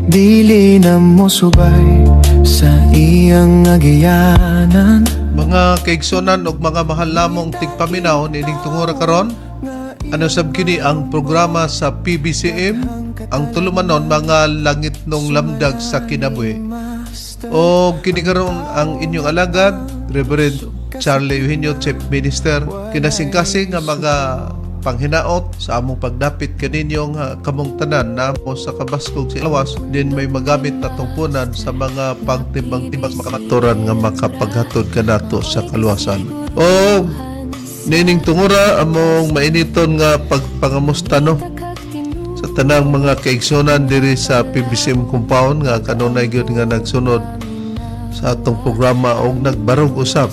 dili na mo subay sa iyang agiyanan. Mga kaigsonan ug mga mahal namong tigpaminaw nining tungora karon, ano sab kini ang programa sa PBCM, ang tulumanon mga langit nung lamdag sa kinabuhi. O kini karon ang inyong alagad, Reverend Charlie Eugenio, Chief Minister, kinasingkasing nga mga panghinaot sa among pagdapit kaninyong kamong tanan namo sa kabaskog sa lawas, din may magamit na tungpunan sa mga pagtimbang-timbang makamaturan nga makapaghatod kanato sa kaluwasan. O nining tungura among mainiton nga pagpangamusta no sa tanang mga kaigsonan diri sa PBCM compound nga kanunay gyud nga nagsunod sa atong programa og nagbarog usab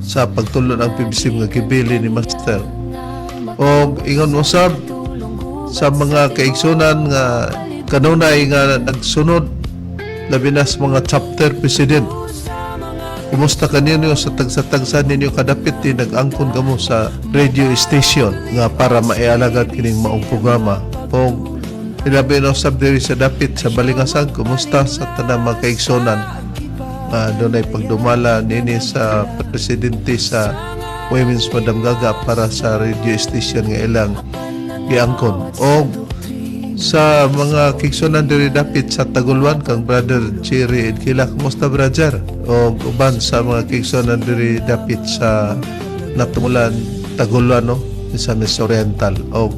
sa pagtulon ang PBCM nga gibili ni Master. O ingon usab sa mga kaigsunan nga kanunay nga nagsunod labi na sa mga chapter president. Kumusta kaninyo sa tagsa-tagsa ninyo kadapit din nag-angkon kamo sa radio station nga para maialagad kining maong programa. O ilabi na usab diri sa dapit sa Balingasan, kumusta sa tanang mga kaigsunan doon ay pagdumala nini sa presidente sa Women's Madam Gaga para sa radio station nga ilang giangkon. O sa mga kigsunan diri dapit sa Tagulwan kang Brother Jerry Edkila, kumusta brother? O uban sa mga kigsunan diri dapit sa natumulan Tagulwan no sa Miss Oriental. O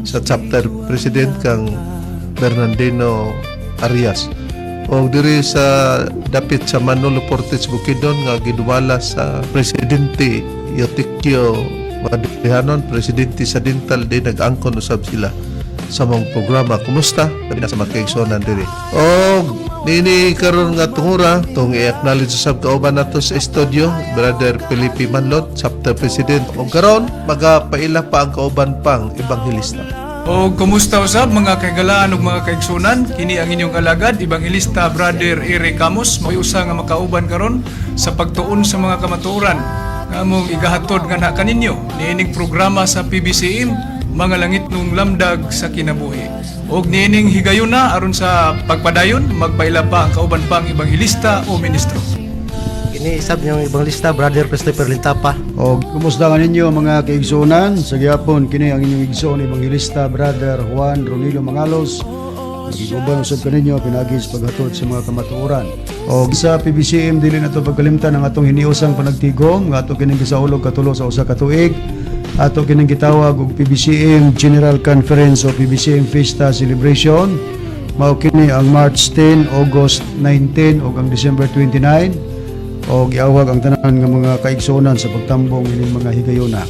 sa chapter president kang Bernardino Arias. O diri sa dapit sa Manolo Portes Bukidnon nga gidwala sa presidente Eutikio Madihanon, presidente sa Dintal, din nag-angkon usab sila sa mong programa. Kumusta? Labi na sa mga kaigsonan diri. O nini karon nga tungura tong i-acknowledge usab kauban nato sa studio Brother Felipe Manlot, chapter president. O karon magapaila pa ang kauban pang ebanghelista. O kumusta usab mga kaigalaan ug mga kaigsunan, kini ang inyong alagad Evangelista Brother Eric Camus, may usa nga makauban karon sa pagtuon sa mga kamatuoran nga among igahatod nga na kaninyo niining programa sa PBCM, mga langit nung lamdag sa kinabuhi. Og niining higayuna aron sa pagpadayon magpaila pa ang kauban pang ebanghelista o ministro. Ini isab niyong ebangelista Brother Christopher Lintapa. O kumusta ka ninyo mga kaigsunan? Sa gihapon kini ang inyong igsoon ebangelista Brother Juan Ronilo Mangalos. Nagiguban usab kaninyo pinagi sa paghatod sa mga kamatuoran. O sa PBCM dili nato pagkalimtan ang atong hiniusang panagtigom nga ato kining gisaulog katulo sa usa ka tuig. Ato kining gitawag og PBCM General Conference o PBCM Fiesta Celebration. Mao kini ang March 10, August 19 ug ang December 29. O giawag ang tanan nga mga kaigsunan sa pagtambong ining mga higayuna.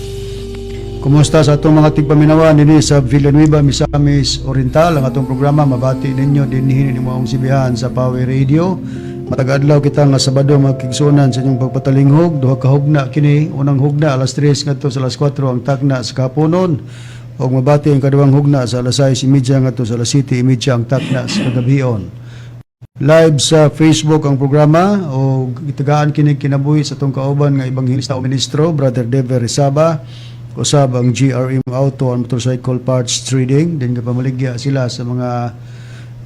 Kumusta sa atong mga tigpaminawan dinhi sa Villanueva, Misamis Oriental? Ang atong programa mabati ninyo dinhi ni maong sibihan sa Power Radio. Matag adlaw kita nga Sabado mga kaigsunan sa inyong pagpatalinghog. Duha ka hugna kini, unang hugna alas 3 ngadto sa alas 4 ang tagna sa kahaponon. Og mabati ang kaduhang hugna sa alas 6:30 ngadto sa alas 7:30 ang tagna sa kagabion. Live sa Facebook ang programa o itagaan kini kinabuhi sa tong kauban nga ebanghelista o ministro Brother Dever Rizaba, usab ang GRM Auto and Motorcycle Parts Trading, din pamaligya sila sa mga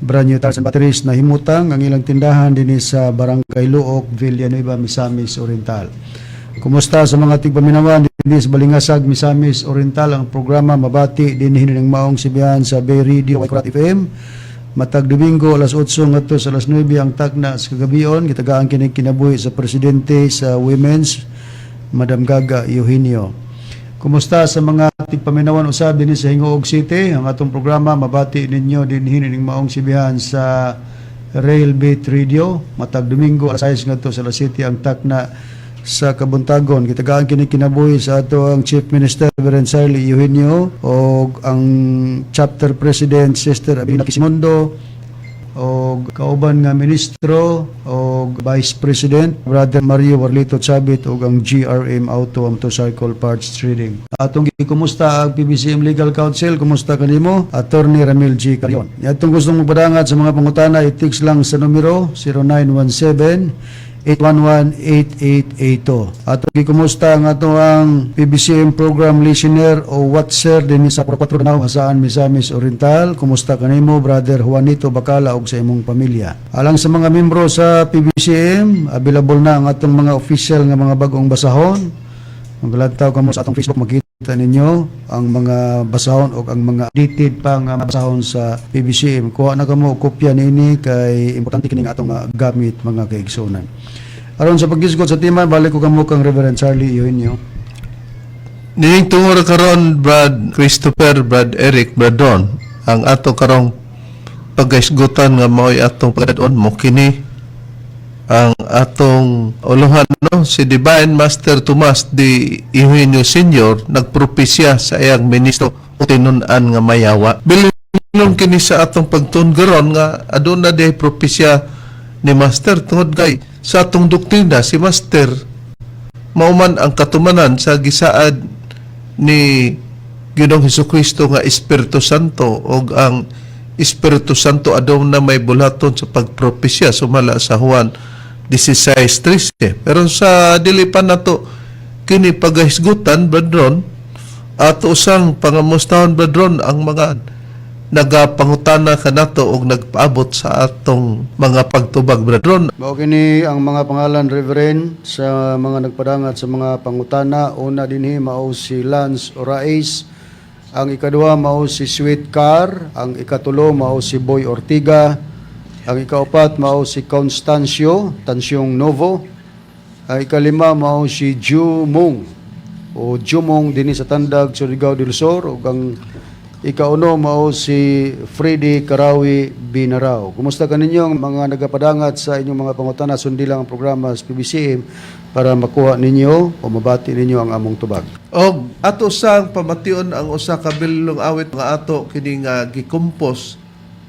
brand new tires and batteries na himutang ang ilang tindahan dinhi sa Barangay Luok, Villanueva, Misamis Oriental. Kumusta sa mga tigpaminawan dinhi sa Balingasag, Misamis Oriental? Ang programa mabati dinhi ning maong sibihan sa Bay Radio Kurat FM. Matag Domingo alas 8 ngadto sa alas 9 ang tagna sa kagabion. Gitagaan kini kinabuhi sa presidente sa Women's Madam Gaga Eugenio. Kumusta sa mga tigpaminawan usab dinhi sa Hingoog City? Ang atong programa mabati ninyo dinhi ning maong sibihan sa Railbait Radio. Matag Domingo alas 6 ngadto sa alas 7 ang tagna sa Kabuntagon. Gitagaan kini kinabuhi sa ato ang Chief Minister Reverend Charlie Eugenio o ang Chapter President Sister Abina Kisimondo o kauban nga ministro o Vice President Brother Mario Warlito Chabit o ang GRM Auto and Motorcycle Parts Trading. Atong gikumusta ang PBCM Legal Counsel? Kumusta kanimo? Attorney Ramil G. Carion. Atong gustong magpadangat sa mga pangutana, i-text lang sa numero 0917 811-8882. At kumusta ang ato ang PBCM program listener o watcher din sa 44 na Hasaan, Misamis Oriental. Kumusta kanimo Brother Juanito Bacala og sa imong pamilya. Alang sa mga membro sa PBCM, available na ang atong mga official nga mga bagong basahon. Maglantaw kamo sa atong Facebook, makita ninyo ang mga basahon o ang mga edited pa nga basahon sa PBCM. Kuha na kamo kopya nini kay importante kini nga atong gamit mga kaigsunan. Aron sa paghisgot sa timan, balik ko kamo kang Reverend Charlie Eugenio. Nining tungod karon Brad Christopher, Brad Eric, Brad Don, ang ato karong paghisgutan nga mao'y atong pagdadon mo kini ang atong uluhan, no? Si Divine Master Tomas de Eugenio Sr. nagpropesya sa iyang ministro o tinun-an nga mayawa. Bilingon kini sa atong pagtunggaron nga aduna di propesya ni Master tungod kay sa atong doktrina si Master mauman ang katumanan sa gisaad ni Ginoong Hesukristo nga Espiritu Santo o ang Espiritu Santo adaw na may bulaton sa pagpropesya sumala sa Juan 16:13. Pero sa dilipan nato kini paghisgutan Bradron at usang pangamustahon Bradron ang mga nagapangutana kanato og nagpaabot sa atong mga pagtubag Bradron. Mao kini ang mga pangalan Reverend sa mga nagpadangat sa mga pangutana. Una dinhi mao si Lance Orais, ang ikaduha mao si Sweet Car, ang ikatulo mao si Boy Ortiga, ang ikaapat mao si Constancio Tansyong Novo, ang ikalima mao si Jumong o Jumong dinhi sa Tandag, Surigao del Sur, ug ang ikauno mao si Freddy Karawi Binarao. Kumusta kaninyo mga nagapadangat sa inyong mga pangutana? Sundi lang ang programa sa PBCM para makuha ninyo o mabati ninyo ang among tubag. Og ato sang pamation ang usa ka bilong awit nga ato kini nga gikumpos.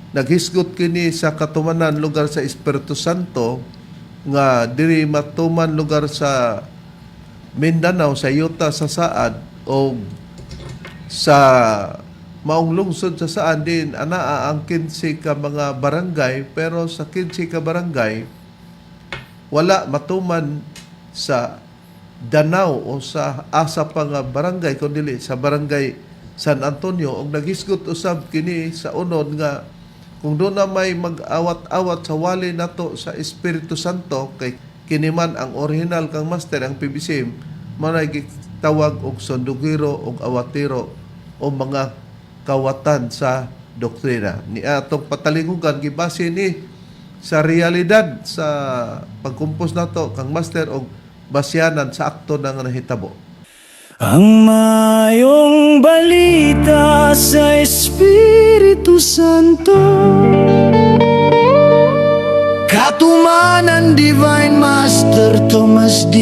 Naghisgot kini sa katumanan lugar sa Espiritu Santo nga diri matuman lugar sa Mindanao, sa Yuta, sa Saad o sa maong lungsod sa Saan din anaa ang 15 ka mga barangay, pero sa 15 ka barangay wala matuman sa Danau o sa asa pa nga barangay kundi sa barangay San Antonio. Og naghisgot usab kini sa unod nga kung doon na may mag-awat-awat sa wali nato sa Espiritu Santo kay kiniman ang original kang master ang PBCM manay gitawag og sondugiro og awatiro o mga kawatan sa doktrina. Ni atong patalingugan gibase ni sa realidad sa pagkumpos nato kang master og basyanan sa akto na nga nahitabo. Ang mayong balita sa Espiritu Santo, katumanan Divine Master Tomas D.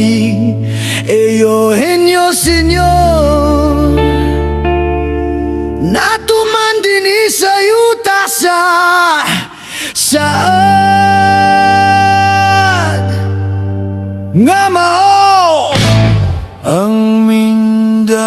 Eugenio Sr. Natuman din sa yuta sa Saad nga mao ang Mindanao.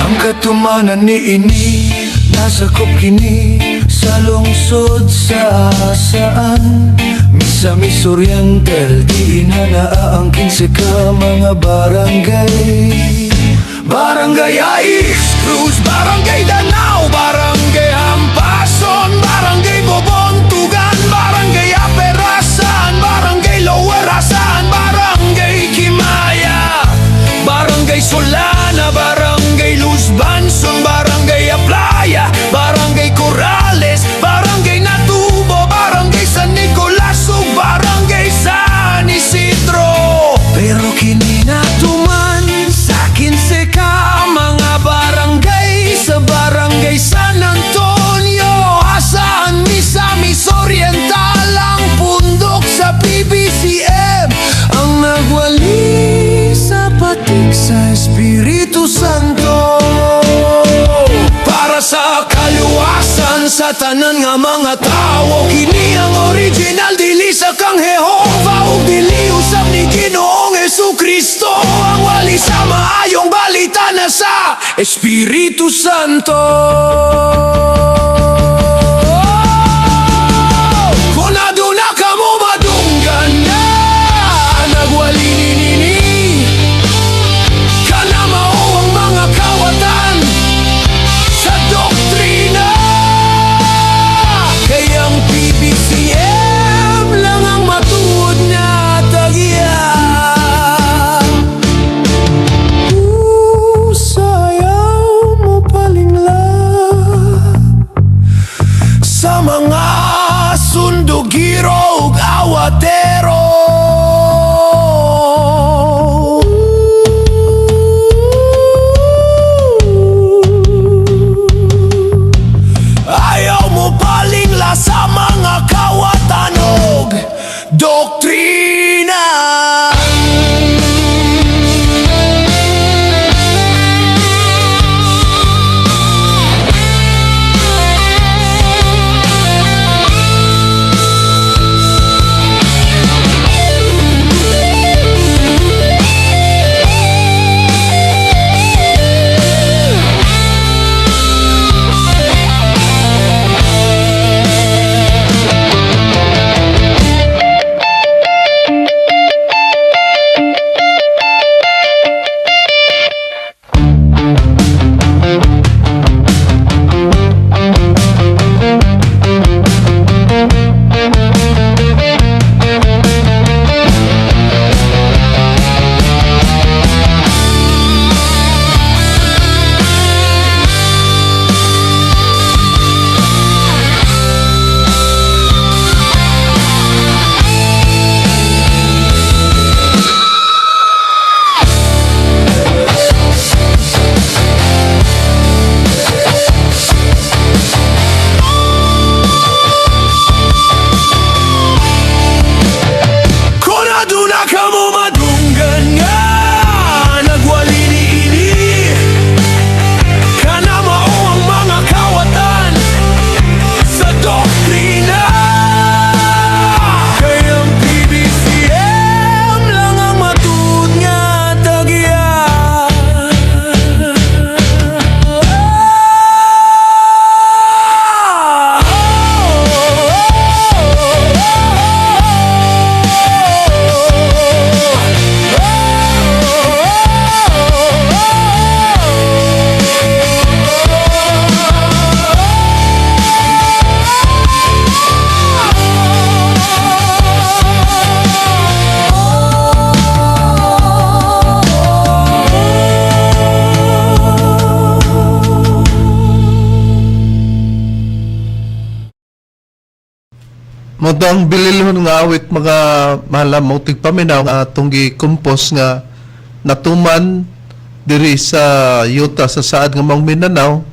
Ang katumanan ni ini nasakop kini sa lungsod sa Saan, Misamis Oriental, di na naaangkin sa ka mga barangay. Barangay Ais Cruz, Barangay Danau, Barangay Hampason, Barangay Bobontugan, Barangay Aperasan, Barangay Lower Asan, Barangay Kimaya, Barangay Solana, Barangay Luz Banson, Barangay Aplaya, Barangay Corrales, Barangay Natubo, Barangay San Nicolas, ug Barangay San Isidro. Pero kini natuman sa 15 ka mga barangay sa Barangay San Antonio, Hasaan, Misamis Oriental, ang pundok sa PBCM ang nagwali sa patik sa Espiritu Santo. Para sa kaluwasan sa tanan nga mga tao, kini ang original, dili sa kang Jehova ug dili usab ni Ginoong Hesukristo ang wali sama sa Espiritu Santo. Kung aduna ka mo madunggan na nagwalinini ka na mao ang mga kawatan sa doktrina. Kayang PBCM lang ang matuod nga tagya. Sayaw mo palingla sa mga sundugiro ug awatero. Ayaw mo palingla sa mga kawatan ug doktrina. Modang bililhon nga awit mga mahalam tigpaminaw nga atong gi-compose nga natuman diri sa yuta sa saad nga Mang Mindanao,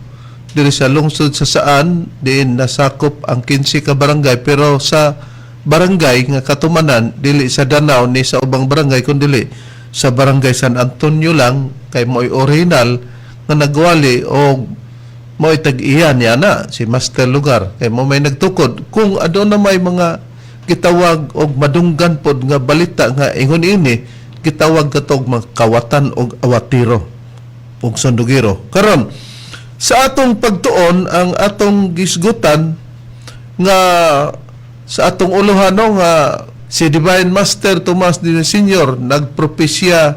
diri sa lungsod sa saan diin nasakop ang 15 ka barangay, pero sa barangay nga katumanan dili sa Danao ni sa ubang barangay kundi sa barangay San Antonio lang kay mo'y original nga nagwali o mo'y tag-iyan yana si Master Lugar kay mo may nagtukod kung ano na may mga gitawag og madunggan pod nga balita nga ingon ini gitawag katog mga kawatan og awatiro og sundugiro. Karon sa atong pagtuon ang atong gisgutan nga sa atong uluhano nga si Divine Master Tomas Dino Sr. nagpropesya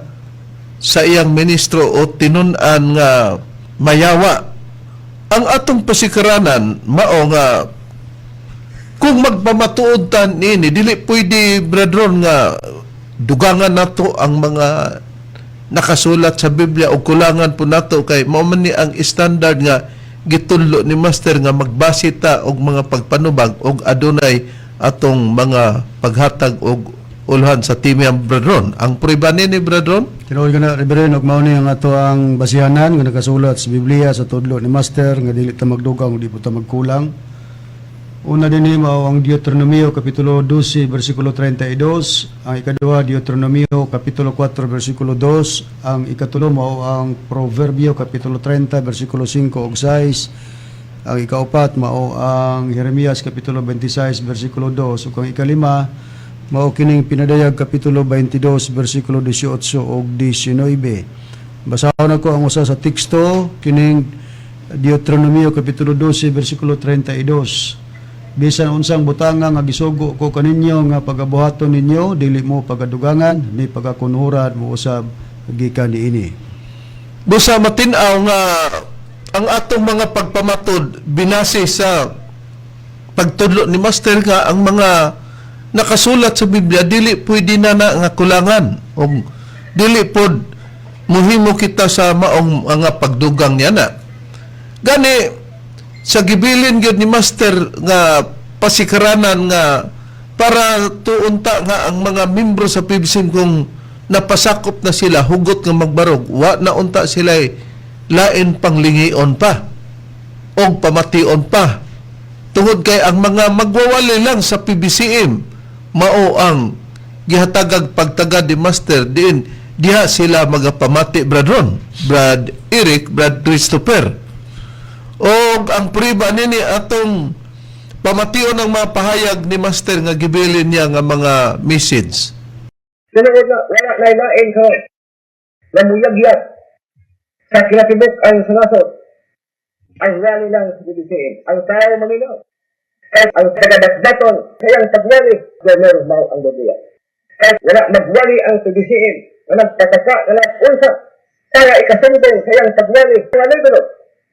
sa iyang ministro o tinun-an nga mayawa. Ang atong pasikaranan mao nga kung magpamatuod tan ini dili pwede brethren nga dugangan nato ang mga nakasulat sa Biblia o kulangan po nato kay mao man ni ang standard nga gitudlo ni Master nga magbase ta og mga pagpanubag og adunay atong mga paghatag og ulhan sa timiyang brethren. Ang prueba ni brethren Tinuod ka na, Reverend, og mao ni ang ato ang basihanan nga nakasulat sa Biblia sa tudlo ni Master nga dili ta magdugang, di po ta magkulang. Una din mao ang Deuteronomio kapitulo 12 bersikulo 32, ang ikaduha Deuteronomio kapitulo 4 bersikulo 2, ang ikatulo mao ang Proverbio kapitulo 30 bersikulo 5 ug 6, ang ikaapat mao ang Jeremias kapitulo 26 bersikulo 2, ug ang ikalima mao kining pinadayag kapitulo 22 bersikulo 18 ug 19. Basahon ako ang usa sa teksto kining Deuteronomio kapitulo 12 bersikulo 32. Bisan unsang butanga nga gisugo ko kaninyo nga pagabuhaton ninyo dili mo pagadugangan ni pagakunhuran mo usab gikan niini. Busa matinaw nga ang atong mga pagpamatod binase sa pagtudlo ni Master nga ang mga nakasulat sa Biblia dili pwede na nga kulangan o dili pod muhimo kita sa maong mga pagdugang niya na. Gani sa gibilin gyud ni Master nga pasikaranan nga para tuunta nga ang mga membro sa PBCM kung napasakop na sila hugot nga magbarog wa na unta sila lain panglingion pa o pamation pa tungod kay ang mga magwawali lang sa PBCM mao ang gihatagag pagtagad ni Master diha sila magapamati Brad Ron, Brad Eric, Brad Christopher. O ang priba nini atong pamation ng mga pahayag ni Master nga gibilin niya nga mga message. Sunod na, wala na ilain ko. Namuyagyat. Sa kinatibok ang sunasot. Ang rally lang sa BBCM. Ang tao maminaw. At ang tagadasdaton kayang tagwali. Gano'n mau ang Biblia. At wala magwali ang BBCM. Walang pataka, walang unsa. Kaya ikasumbong kayang tagwali. Wala ito.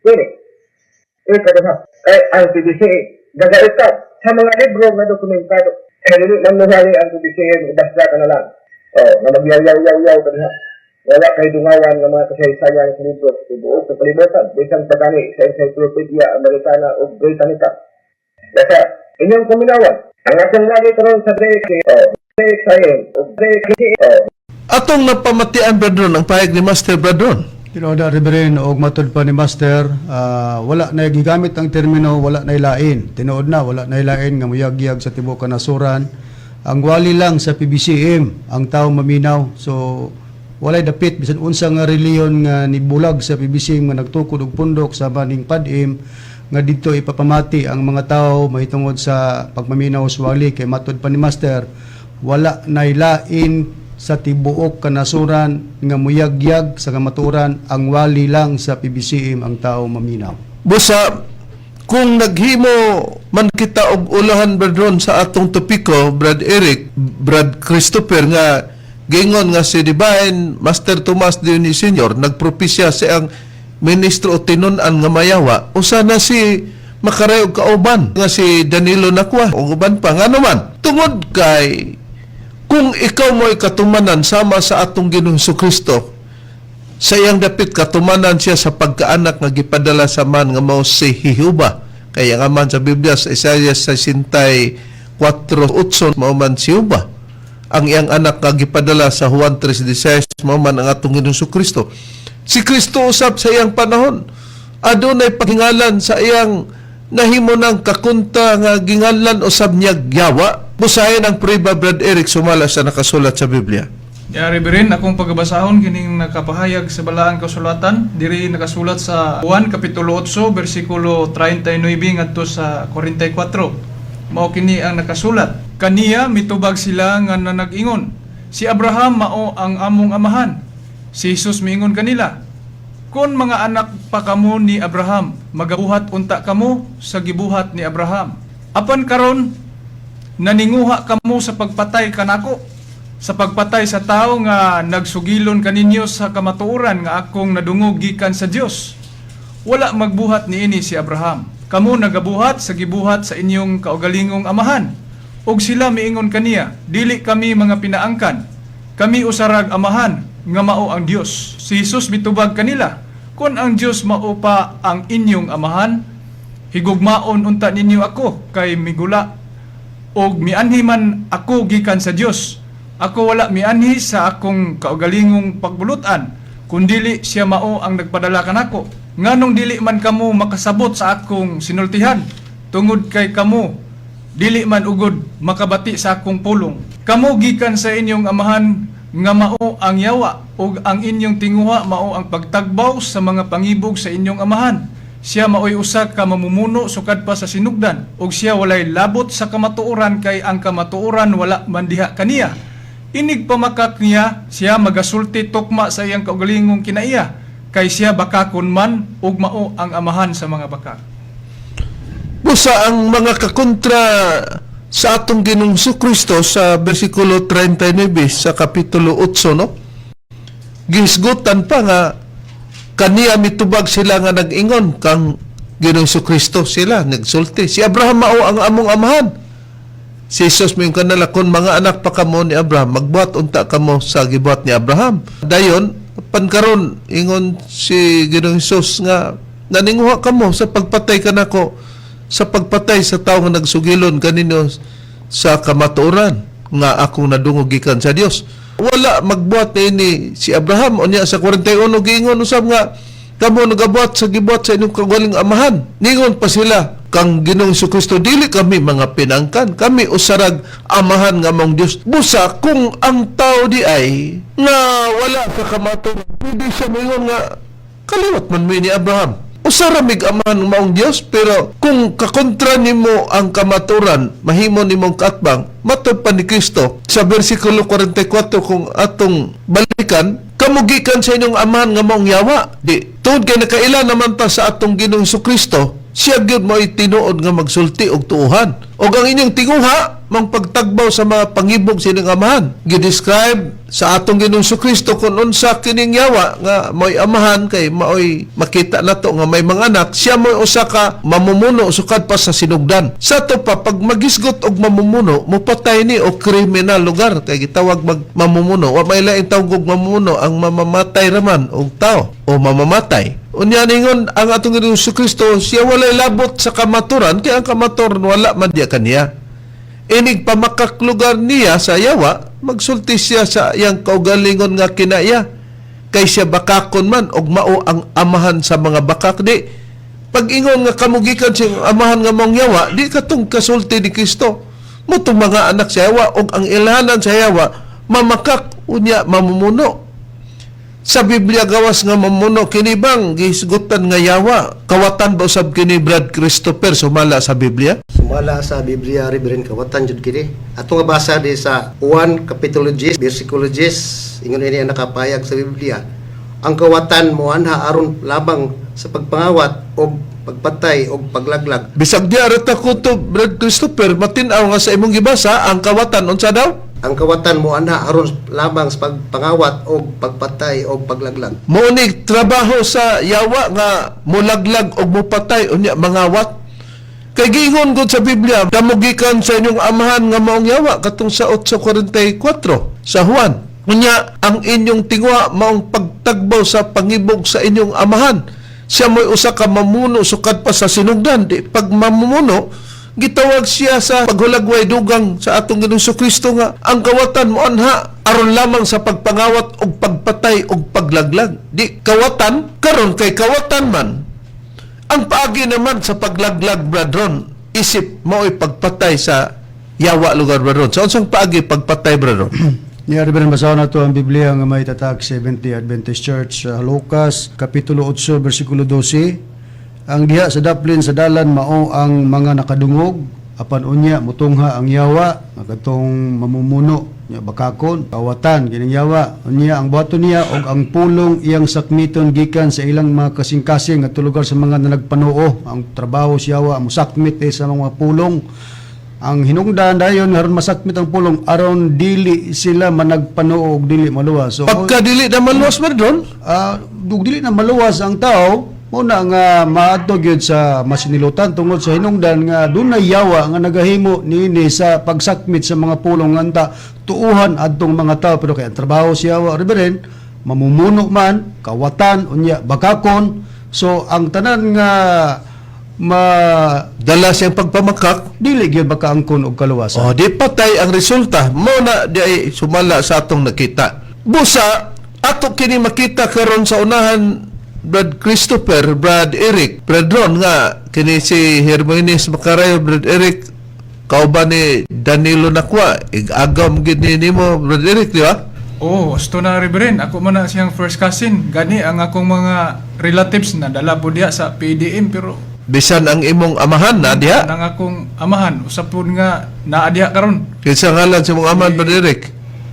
Pwede. Ito na. Ang BBCM. Gagaitan sa mga libro na dokumentado. Kaya hindi manuhali ang BBCM. Ibasdatan na lang. Na magyaw-yaw-yaw ka na. Wala kay dungawan ng mga kasaysayan sa libro sa tibuok sa palibutan. Bisang pagani sa Encyclopedia Americana o Britannica. Kaya inyong kuminawan. Ang atong lagi karon sa break science o break Atong napamatian Brad Ron ang pahayag ni Master Brad Ron. Tinoda Reverend og matud pa ni Master, wala na gigamit ang termino wala na ilain. Tinuod na wala na ilain nga muyagyag sa tibuok kanasuran. Ang wali lang sa PBCM ang tao maminaw. So walay dapit bisan unsa nga reliyon nga nibulag sa PBCM nga nagtukod og pundok sa baning padim nga didto ipapamati ang mga tao mahitungod sa pagmaminaw sa wali kay matud pa ni Master wala na ilain sa tibuok kanasuran nga muyagyag sa kamaturan ang wali lang sa PBCM ang tao maminaw. Busa, kung naghimo man kita og ulahan Brad Ron sa atong topiko, Brad Eric, Brad Christopher nga gingon nga si Divine Master Tomas Dini Sr. nagpropisya sa ang ministro o tinun-an nga mayawa usa na si makaray og kauban nga si Danilo Nakwa o uban pa nga naman tungod kay kung ikaw mo'y katumanan sama sa atong Ginoong Kristo sa iyang dapit katumanan siya sa pagkaanak nga gipadala sa man nga mao si Jehovah kaya nga man sa Biblia sa Isaiah 64:8 mao man si Jehovah ang iyang anak nga gipadala sa Juan 3:16 mao man ang atong Ginoong Kristo. Si Kristo usab sa iyang panahon adunay paghingalan sa iyang nahimo ng kakunta nga ginganlan usab niya yawa. Busayan ang priba Brad Eric sumala sa nakasulat sa Biblia. Reverend, akong pagbasahon kining nakapahayag sa balaan kasulatan diri nakasulat sa Juan kapitulo 8 bersikulo 39 ngadto sa 44. Mao kini ang nakasulat. Kaniya mitubag sila nga nanag-ingon. Si Abraham mao ang among amahan. Si Jesus miingon kanila, "Kun mga anak pa kamo ni Abraham, magabuhat unta kamo sa gibuhat ni Abraham. Apan karon naninguha kamo sa pagpatay kanako, sa pagpatay sa tao nga nagsugilon kaninyo sa kamatuoran nga akong nadungog gikan sa Dios. Wala magbuhat niini si Abraham. Kamo nagabuhat sa gibuhat sa inyong kaugalingong amahan." Og sila miingon kaniya, "Dili kami mga pinaangkan. Kami usarag amahan nga mao ang Dios." Si Jesus mitubag kanila, "Kun ang Dios mao pa ang inyong amahan, higugmaon unta ninyo ako kay migula og mianhi man ako gikan sa Dios. Ako wala mianhi sa akong kaugalingong pagbulutan, kundili siya mao ang nagpadala kanako. Nganong dili man kamo makasabot sa akong sinultihan, tungod kay kamo dili man ugod makabati sa akong pulong. Kamo gikan sa inyong amahan nga mao ang yawa, ug ang inyong tinguha mao ang pagtagbaw sa mga pangibog sa inyong amahan. Siya maoy usa ka mamumuno sukad pa sa sinugdan, ug siya walay labot sa kamatuoran kay ang kamatuoran wala man diha kaniya. Inig pamakak niya, siya magasulti tukma sa iyang kaugalingong kinaiya, kay siya bakakon man, ug mao ang amahan sa mga bakak. Busa ang mga kakontra sa atong Ginoong Kristo sa bersikulo 39 sa kapitulo 8, no? Gisgutan pa nga kaniya mitubag sila nga nag-ingon kang Ginoong Kristo sila nagsulti. Si Abraham mao ang among amahan. Si Jesus mo yung kanala, kung mga anak pa kamo ni Abraham, magbuhat unta kamo sa gibuhat ni Abraham. Dayon, pankaron ingon si Ginoong Jesus nga naninguha kamo sa pagpatay kanako, sa pagpatay sa tao nga nagsugilon kanino sa kamatuoran nga akong nadungog gikan sa Dios. Wala magbuhat ni si Abraham unya sa 41 giingon usab nga kamo nagabuhat sa gibuhat sa inyong kagaling amahan. Ningon pa sila kang Ginoong Kristo, dili kami mga pinangkan, kami usarag amahan nga mong Dios. Busa kung ang tao di ay nga wala sa kamatuoran, pwede siya mingon nga kaliwat man mi ni Abraham. Usaramig amahan ng maong Diyos, pero kung kakontra nimo ang kamaturan, mahimo nimong kaatbang, matod pa ni Kristo. Sa versikulo 44, kung atong balikan, kamugikan sa inyong amahan nga maong yawa. Di, tuod kay nakaila naman ta sa atong Ginoong Kristo, siya gyud mo tinuod nga magsulti og tuuhan. O ang inyong tinguha, mang pagtagbaw sa mga pangibog sa inyong amahan. Gidescribe sa atong Ginoong Kristo kung unsa kining yawa nga mo'y amahan kay maoy makita nato nga may mga anak, siya mo'y usa ka mamumuno sukad pa sa sinugdan. Sa to pa pag magisgot og mamumuno, mupatay ni o kriminal lugar kay gitawag mamumuno. Wa may laing tawag og mamumuno ang mamamatay raman og tao o mamamatay. Unya ningon ang atong Ginoong Kristo, siya walay labot sa kamaturan kay ang kamaturan wala man diya kaniya. Inig pamakak lugar niya sa yawa, magsulti siya sa iyang kaugalingon nga kinaya. Kay siya bakakon man og mao ang amahan sa mga bakak. Di, pag ingon nga kamugikan siyang amahan nga mong yawa, di katong kasulti ni Kristo. Motong mga anak sa yawa og ang ilahanan sa yawa, mamakak unya mamumuno. Sa Biblia gawas nga mamuno kinibang gisgutan nga yawa. Kawatan ba usab kini Brad Christopher sumala sa Biblia? Sumala sa Biblia, Reverend, kawatan jud kini. Ato nga basa di sa 1 kapitulo 10 bersikulo 10, ingon ini ang nakapayag sa Biblia. Ang kawatan mo anha aron labang sa pagpangawat o pagpatay o paglaglag. Bisag di arata ko to Brad Christopher, matinaw nga sa imong gibasa ang kawatan unsa daw? Ang kawatan mo anha aron labang sa pagpangawat o pagpatay o paglaglag. Muunig trabaho sa yawa nga mulaglag o mupatay unya mangawat. Kay giingon gud sa Biblia, kamugikan sa inyong amahan nga maong yawa katong sa 8:44 sa Juan. Unya ang inyong tingwa maong pagtagbaw sa pangibog sa inyong amahan. Siya mo'y usa ka mamuno sukad pa sa sinugdan. Di pag mamumuno, gitawag siya sa paghulagway dugang sa atong Ginoong Kristo nga ang kawatan mo anha aron lamang sa pagpangawat og pagpatay og paglaglag. Di kawatan karon kay kawatan man. Ang paagi naman sa paglaglag bradron, isip mo ay pagpatay sa yawa lugar bradron. So unsang paagi pagpatay bradron? Ni Reverend, basahan na ito ang Biblia nga may tatak 70 Adventist Church sa Lucas, Kapitulo 8, versikulo 12. Ang diha sa daplin sa dalan mao ang mga nakadungog, apan unya mutungha ang yawa, magatong mamumuno, nya bakakon, kawatan, kining yawa. Unya ang bato niya og ang pulong iyang sakmiton gikan sa ilang mga kasing-kasing at lugar sa mga nagpanuo. Ang trabaho sa yawa, musakmit sa mga pulong. Ang hinungdan dayon aron masakmit ang pulong aron dili sila managpanuo og dili maluwas. So Pagka dili na maluwas bradron? dili na maluwas ang tao, muna nga maadto gyud sa masinilutan tungod sa hinungdan nga dunay yawa nga nagahimo niini sa pagsakmit sa mga pulong nganta tuuhan adtong mga tao. Pero kay ang trabaho sa yawa, Reverend, mamumuno man, kawatan, unya bakakon. So ang tanan nga Dala siyang pagpamakak. dili gyud bakaangkon og kaluwasan. Di patay ang resulta. Muna di ay sumala sa atong nakita. Busa, ato kini makita karon sa unahan Brad Christopher, Brad Eric, Brad Ron nga kini si Herminis Macarayo, Brad Eric, kauban ni Danilo Nakwa, igagam gid ni nimo Brad Eric, di ba? Oh, gusto na Reverend. Ako man na siyang first cousin. Gani ang akong mga relatives na dala po diya sa PDM pero Bisan ang imong amahan na diha. ang akong amahan usapon nga naa diha karon. Kinsa ngalan sa imong amahan, Brad Eric?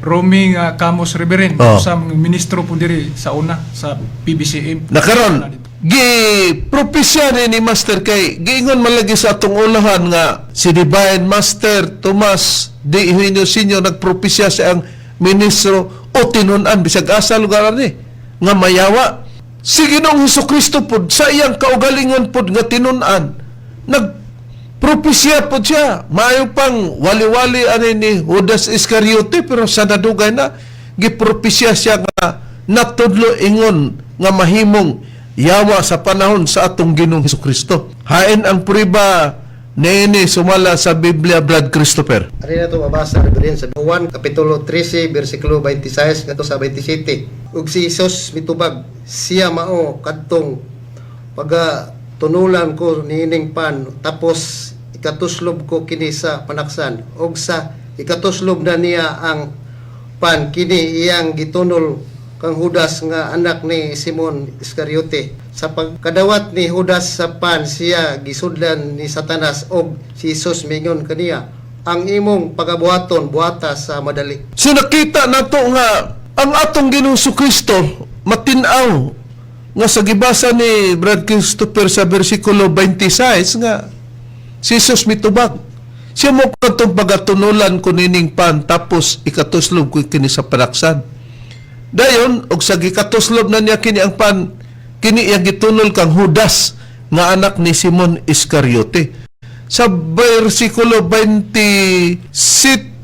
Romy Camus Reverend, Oh. sa mga ministro po diri sa una sa PBCM. Nakaron, gi-propisya ni Master kay giingon malagi sa atong ulahan nga si Divine Master Tomas D. Eugenio Sr. nagpropisya sa ang ministro o tinun-an bisag asa lugar ni nga mayawa. Si Ginoong Hesukristo pod sa iyang kaugalingon pod nga tinun-an nagpropisya pod siya. Maayo pang wali-wali ani ni Judas Iscariote pero sa nadugay na gipropisya siya nga natudlo ingon nga mahimong yawa sa panahon sa atong Ginoong Hesukristo. Hain ang puriba nini sumala sa Biblia, Brad Christopher. Ari na ito mabasa rin sa Juan Kapitulo 13, versikulo 26 ngadto sa 27. Ug si Jesus mitubag, siya mao kadtong pagatunulan ko nining pan, tapos ikatuslob ko kini sa panaksan. Ug sa ikatuslob na niya ang pan, kini iyang gitunol kang Judas nga anak ni Simon Iscariote. Sa pagkadawat ni Judas sa pan, siya gisudlan ni Satanas og si Jesus mingon kaniya, ang imong pagabuhaton buhata sa madali. So nakita nato nga ang atong Ginoong Kristo matinaw nga sa gibasa ni Brad Christopher sa versikulo 26 nga si Jesus mitubag. Siya mo katong pagatunulan ko nining pan tapos ikatuslob ko kini sa panaksan. Dayon og sa gikatuslob na niya kini ang pan, kini iyang gitunol kang Judas nga anak ni Simon Iscariote. Sa versikulo 27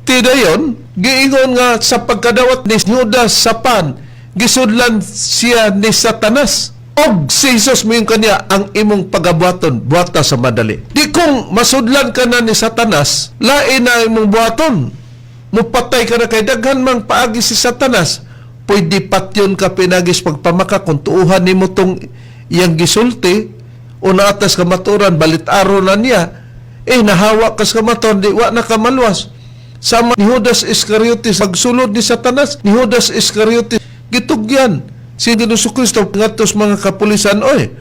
dayon giingon nga sa pagkadawat ni Judas sa pan, gisudlan siya ni Satanas. Og si Jesus mayon kaniya, ang imong pagabuhaton buhata sa madali. Di kung masudlan ka na ni Satanas, lain na imong buhaton. Mupatay ka na kay daghan mang paagi si Satanas. Pwede patyon ka pinagis pagpamaka kung tuuhan ni mo tong iyang gisulti o naatas kamaturan, balit-aro na niya, nahawa kas kamaturan, di wa na kamalwas. Sama ni Judas Iscariote, pagsulod ni Satanas, ni Judas Iscariote, gitugyan si Ginoong Kristo ngatos mga kapulisan, oy.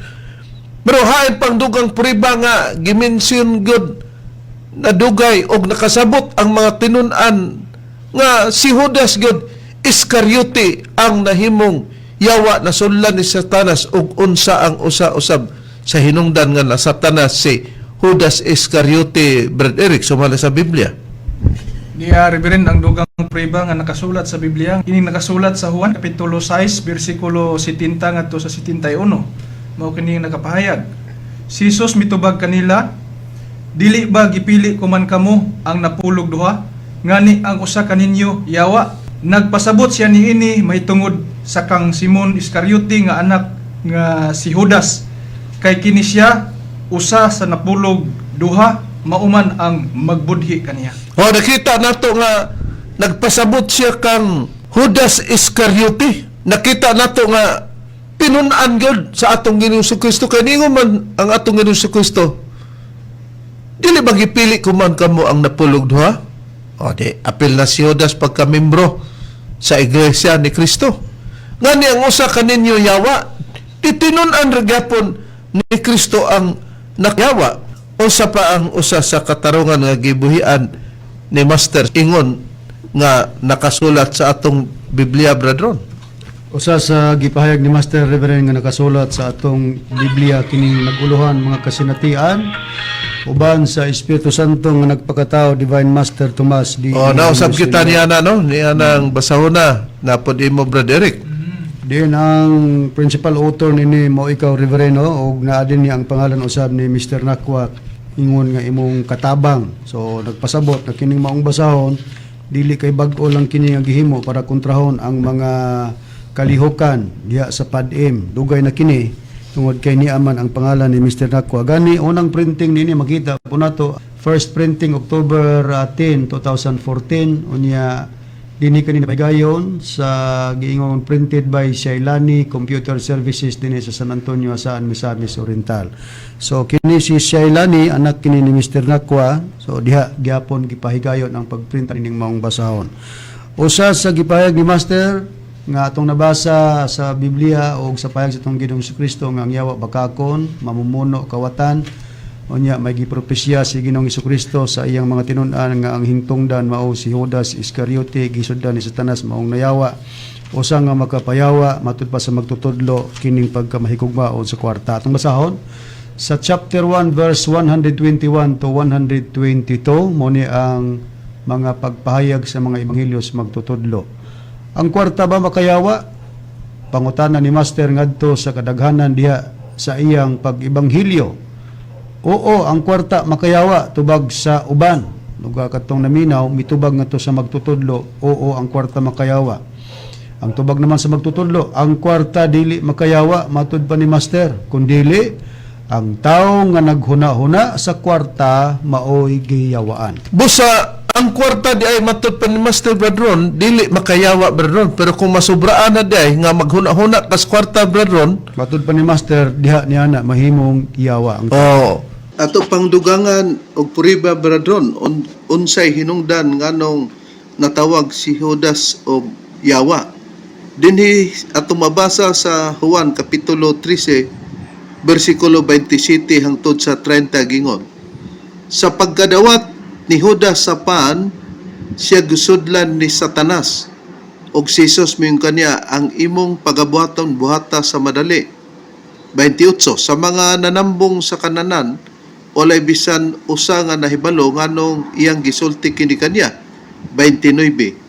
Pero hain pang dugang puriba nga, gimension good, na dugay o nakasabot ang mga tinun-an nga si Judas good, Iscariote ang nahimong yawa na sunlan ni Satanas ug unsa ang usa-usab sa hinungdan nga na Satanas si Judas Iscariote, Brad Eric, sumala sa Biblia. Niya Reverend ang dugang prueba nga nakasulat sa Biblia. Ini nakasulat sa Juan Kapitulo 6, versikulo 70 ngadto sa 71. Mao kini nakapahayag. Si Jesus mitubag kanila, dili ba gipili ko man kamo ang napulog duha? Ngani ang usa kaninyo yawa? Nagpasabot siya niini mahitungod sa kang Simon Iscariote nga anak nga si Judas. Kay kini siya usa sa napulog duha, mauman ang magbudhi kaniya. O nakita nato nga nagpasabot siya kang Judas Iscariote. Nakita nato nga pinun-an gyud sa atong Ginoong Kristo kay ningon man ang atong Ginoong Kristo. Dili ba gipili ko man kamo ang napulog duha? O di apil na si Judas pagka-membro sa iglesia ni Kristo. Ngani ang usa kaninyo yawa, titinun-an ra gyapon ni Kristo ang nakyawa. Usa pa ang usa sa katarungan nga gibuhian ni Master ingon nga nakasulat sa atong Biblia, Bradron. Usa sa gipahayag ni Master Reverend nga nakasulat sa atong Biblia kining naguluhan mga kasinatian uban sa Espiritu Santo nga nagpakatao Divine Master Tomas D. O nausab kita niya na no, niya nang basahon na pod imo, Brad Eric. Din ang principal author nini mo ikaw Reverendo og naa din niya ang pangalan usab ni Mr. Nakwa ingon nga imong katabang. So nagpasabot na kining maong basahon dili kay bag-o lang kini nga gihimo para kontrahon ang mga kalihukan diha sa PADM. Dugay na kini tungod kay niaman ang pangalan ni Mr. Nakwa. Gani unang printing nini makita po nato first printing October 10, 2014 unya dini kanina pagayon sa giingon printed by Shailani Computer Services dinhi sa San Antonio sa Misamis Oriental. So kini si Shailani anak kini ni Mr. Nakwa. So diha gyapon gipahigayon ang pagprint ning maong basahon. Usa sa gipahayag ni Master nga atong nabasa sa Biblia o sa pahayag sa atong Ginoong Kristo nga ang yawa bakakon, mamumuno kawatan, Unya may gipropesya si Ginoong Hesukristo sa iyang mga tinun-an nga ang hingtungdan mao si Judas Iscariote gisuddan ni Satanas maong nayawa usa nga makapayawa matud pa sa magtutudlo kining pagkamahigugmaon sa kwarta. Atong basahon sa chapter 1 verse 121 to 122 mo ni ang mga pagpahayag sa mga ebanghelyo sa magtutudlo. Ang kwarta ba makayawa? Pangutana ni Master ngadto sa kadaghanan diha sa iyang pag-ebanghelyo. Oo, ang kwarta makayawa tubag sa uban. Luga katong naminaw mitubag ngadto sa magtutudlo. Oo, ang kwarta makayawa. Ang tubag naman sa magtutudlo, ang kwarta dili makayawa matud pa ni Master. Kundili ang tao nga naghuna-huna sa kwarta maoy giyawaan. Busa, ang kwarta di ay matud pa ni Master Bradron, dili makayawa Bradron. Pero kung masubraan na di ay nga maghuna-huna kas kwarta Bradron, Matud pa ni Master diha niya na mahimong iyawa ang ato pangdugangan og puriba Bradron, unsay hinungdan nganong natawag si Judas og yawa. Dinhi ato mabasa sa Juan kapitulo 13 bersikulo 27 hangtod sa 30 gingon. Sa pagkadawat ni Judas sa paan, siya gusudlan ni Satanas og si Jesus miyong kanya ang imong pagabuhaton buhata sa madali. 28 sa mga nanambong sa kananan walay bisan usa nga nahibalo nganong iyang gisulti kini kanya. 29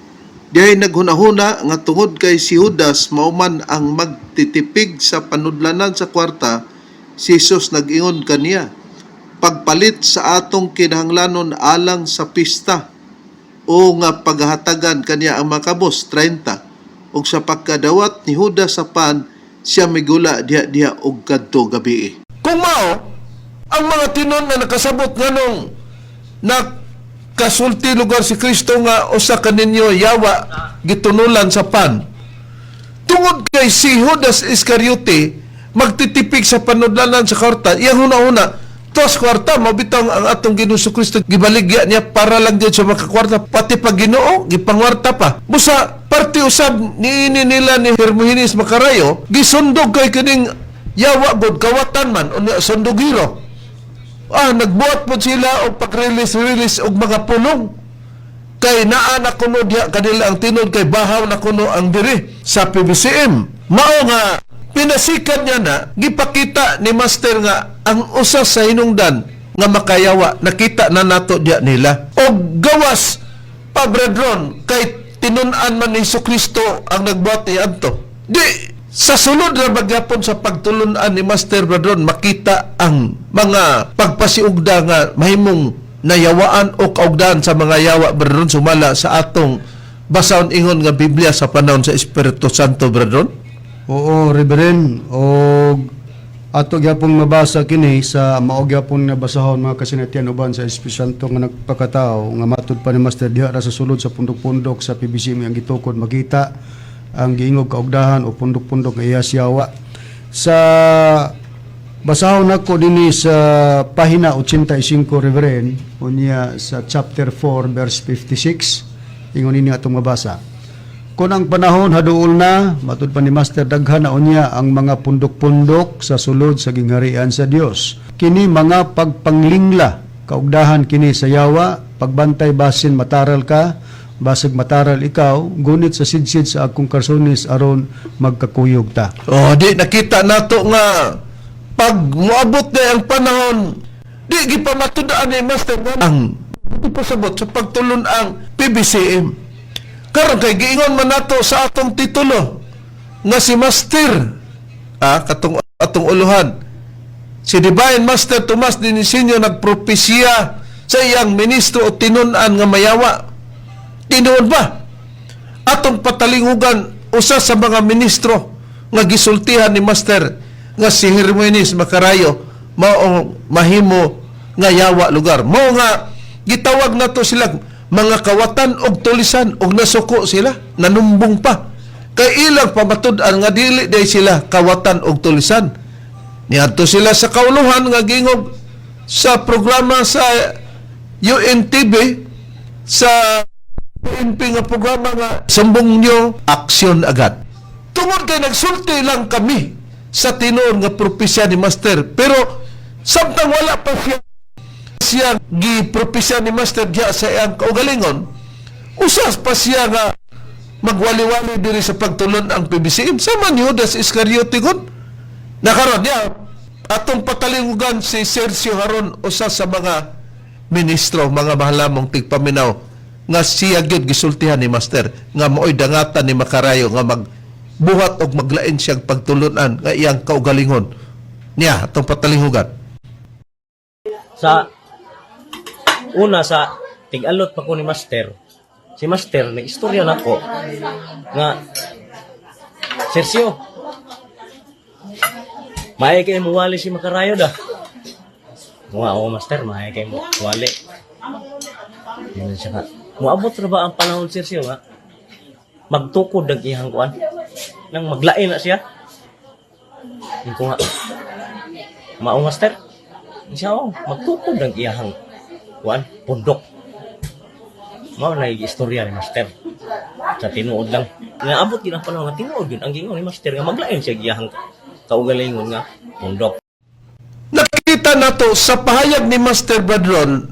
diay naghunahuna nga tungod kay si Judas mauman ang magtitipig sa panudlanan sa kwarta, si Jesus nag-ingon kaniya, pagpalit sa atong kinahanglanon alang sa pista o nga paghatagan kaniya ang makabos. 30 ug sa pagkadawat ni Judas sa pan, siya migula diha og kadto gabi. Kung mao ang mga tinon na nakasabot nganong nakasulti lugar si Kristo nga usa kaninyo yawa gitunulan sa pan. Tungod kay si Judas Iscariote magtitipig sa panudlanan sa kwarta, iyang huna-huna tos kwarta mabitang ang atong Ginoong Kristo gibaligya niya para lang din sa makakwarta, pati pag Ginoo gipangwarta pa. Busa parte usab niini nila ni Hermogenes Macarayo gisundog kay kining yawa god kawatan man o sundogiro. Nagbuhat po sila o pag-release og mga pulong. Kay naa na kuno diha kanila ang tinod kay bahaw na kuno ang diri sa PBCM. Mao nga pinasikan niya na gipakita ni Master nga ang usa sa hinungdan nga makayawa nakita na nato diha nila. Og gawas pa Bradron kay tinun-an man ni Jesucristo ang nagbuhat ni adto. Di sa sulod na magyapon sa pagtulunan ni Master Bradron, makita ang mga pagpasiugda nga mahimong nayawaan o kaugdaan sa mga yawa Bradron sumala sa atong basahon ingon nga Biblia sa panahon sa Espiritu Santo Bradron. Oo, Reverend, og ato gyapon mabasa kini sa mao gyapon nga basahon mga kasinatian uban sa Espiritu Santo nga nagpakatao nga matud pa ni Master diha ra sa sulod sa pundok-pundok sa PBC ang gitukod makita ang giingog kaugdahan o pundok-pundok nga iya siyawa. Sa basahon nako dinhi sa pahina 85 Reverend unya sa chapter 4 verse 56 ingon ini atong mabasa. Kung ang panahon haduol na, matud pa ni Master daghan na unya ang mga pundok-pundok sa sulod sa gingharian sa Dios. Kini mga pagpanglingla, kaugdahan kini sa yawa, pagbantay basin mataral ka, basig mataral ikaw, gunit sa sidsid sa akong karsonis aron magkakuyog ta. Di nakita nato nga pag moabot na ang panahon, di gipamatudaan ni Master ang ipasabot sa pagtulon ang PBCM. Karon kay giingon man nato sa atong titulo nga si Master atong uluhan si Divine Master Tomas Dinisinyo nagpropesya sa iyang ministro o tinun-an nga mayawa. Tinuod ba atong patalingugan usa sa mga ministro nga gisultihan ni Master nga si Hermogenes Macarayo mao mahimo nga yawa lugar. Mao nga gitawag nato sila mga kawatan og tulisan og nasuko sila, nanumbong pa. Kay ilang pamatud-an nga dili day sila kawatan og tulisan. Niadto sila sa kauluhan nga gingog sa programa sa UNTV sa PNP nga programa nga sumbong nyo aksyon agad. Tungod kay nagsulti lang kami sa tinuod nga propesya ni Master, pero samtang wala pa siya siya gipropesya ni Master diya sa iyang kaugalingon, usas pa siya nga magwali-wali diri sa pagtulon ang PBCM. Sama ni Judas Iscariote gon. Nakaroon niya, atong patalingugan si Sergio Haron, usa sa mga ministro, mga mahalamong tigpaminaw, nga siya gyud gisultihan ni Master, nga maoy dangatan ni Makarayo, nga magbuhat og maglain siyang pagtulunan, nga iyang kaugalingon. Niya, atong patalingugan. Sa una sa tig-alot pa ko ni Master, si Master nag-istorya na ko nga Sergio, may kayo muwali si Makarayo da. Mga ako Master, may kayo muwali. Yun siya nga. Muabot na ba ang panahon Sergio nga? Magtukod ang iyang kuan. Nang maglain na siya. Yun ko nga. Mao Master. Siya magtukod ang iyang kuan, pundok. Mao na istorya ni Master. Sa tinuod lang. Naabot gid ang panahon nga tinuod yun ang gingon ni Master nga maglain siya iyang kaugalingon nga pundok. Nakita nato sa pahayag ni Master Bradron,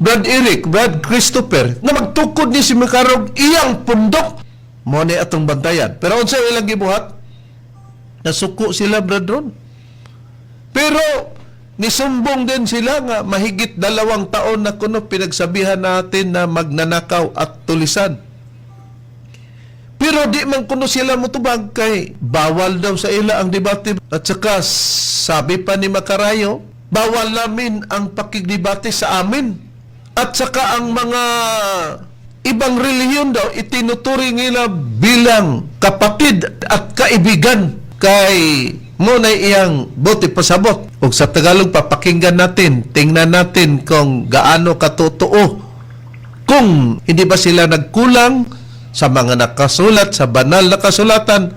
Brad Eric, Brad Christopher, na magtukod ni si Makarog iyang pundok. Mo ni atong bantayan. Pero unsa ilang gibuhat? Nasuko sila Bradron. Pero nisumbong din sila nga mahigit 2 taon na kuno pinagsabihan natin na magnanakaw at tulisan. Pero di man kuno sila mutubag kay bawal daw sa ila ang debate. At saka sabi pa ni Makarayo, bawal namin ang pakigdebate sa amin. At saka ang mga ibang relihiyon daw itinuturing nila bilang kapatid at kaibigan kay mo na iyang buti pasabot. O sa Tagalog, papakinggan natin, tingnan natin kung gaano katotoo. Kung hindi ba sila nagkulang sa mga nakasulat, sa banal na kasulatan,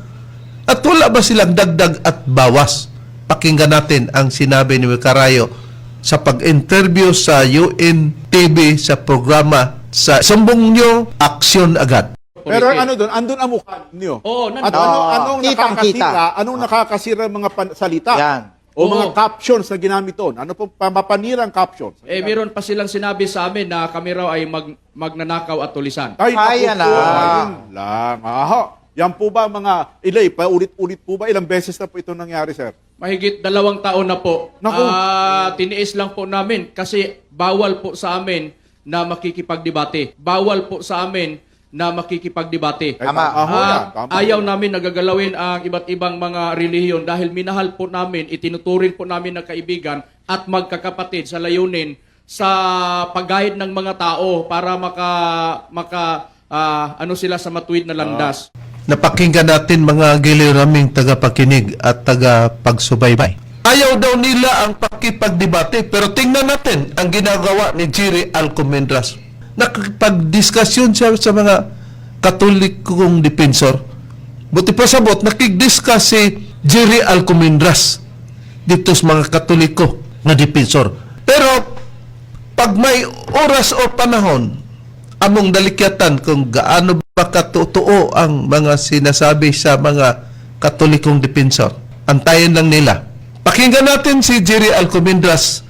at wala ba silang dagdag at bawas. Pakinggan natin ang sinabi ni Makarayo sa pag-interview sa UNTV sa programa sa Sumbong Nyo, Aksyon Agad. Pero ano doon? Andun ang mukha niyo. Oo, At anong nakakasira? Anong nakakasira mga salita? Yan. O mga Oo. captions na ginamit doon? Ano po mapanirang captions? Meron pa silang sinabi sa amin na kami raw ay magnanakaw at tulisan. Ay, Ayan naku po, lang. ayun lang. Aha. Yan po ba mga ilay? Paulit-ulit po ba? Ilang beses na po ito nangyari, sir? Mahigit 2 taon na po. Naku. Tiniis lang po namin kasi bawal po sa amin na makikipagdebate. Bawal po sa amin na makikipagdebate. Ay, aho yan. Tama. Ayaw namin nagagalawin ang iba't ibang mga relihiyon dahil minahal po namin, itinuturing po namin na kaibigan at magkakapatid sa layunin sa paggahid ng mga tao para ano sila sa matuwid na landas. Napakinggan natin mga giliraming tagapakinig at tagapagsubaybay. Ayaw daw nila ang pakipagdebate, pero tingnan natin ang ginagawa ni Jerry Alcomendras. Nakipagdiskasyon siya sa mga katolikong depensor. Buti pa sabot, nakigdiskas si Jerry Alcomendras dito sa mga katoliko na depensor. Pero pag may oras o panahon, among dalikyatan kung gaano ba katotoo ang mga sinasabi sa mga katolikong depensor. Antayin lang nila. Pakinggan natin si Jerry Alcomendras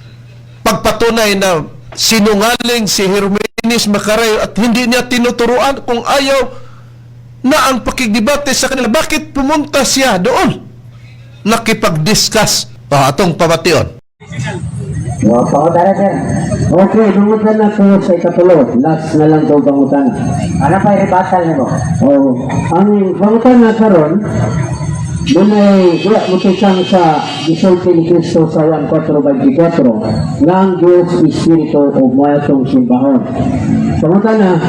pagpatunay na sinungaling si Hermenes Makarayo at hindi niya tinuturuan kung ayaw na ang pakigdebate sa kanila. Bakit pumunta siya doon? Nakipag-discuss. Atong pamation. Pakutana sir. Okay, dungutan na to sa ikatulo. Last na lang to pangutan. Ano pa i-rebattle nimo? Oh, ang pangutan na karon Munay wala mo siyang sa gisulti ni Cristo sa 1:4 nga ang Diyos Espiritu o mayatong simbahon. Pangutan na,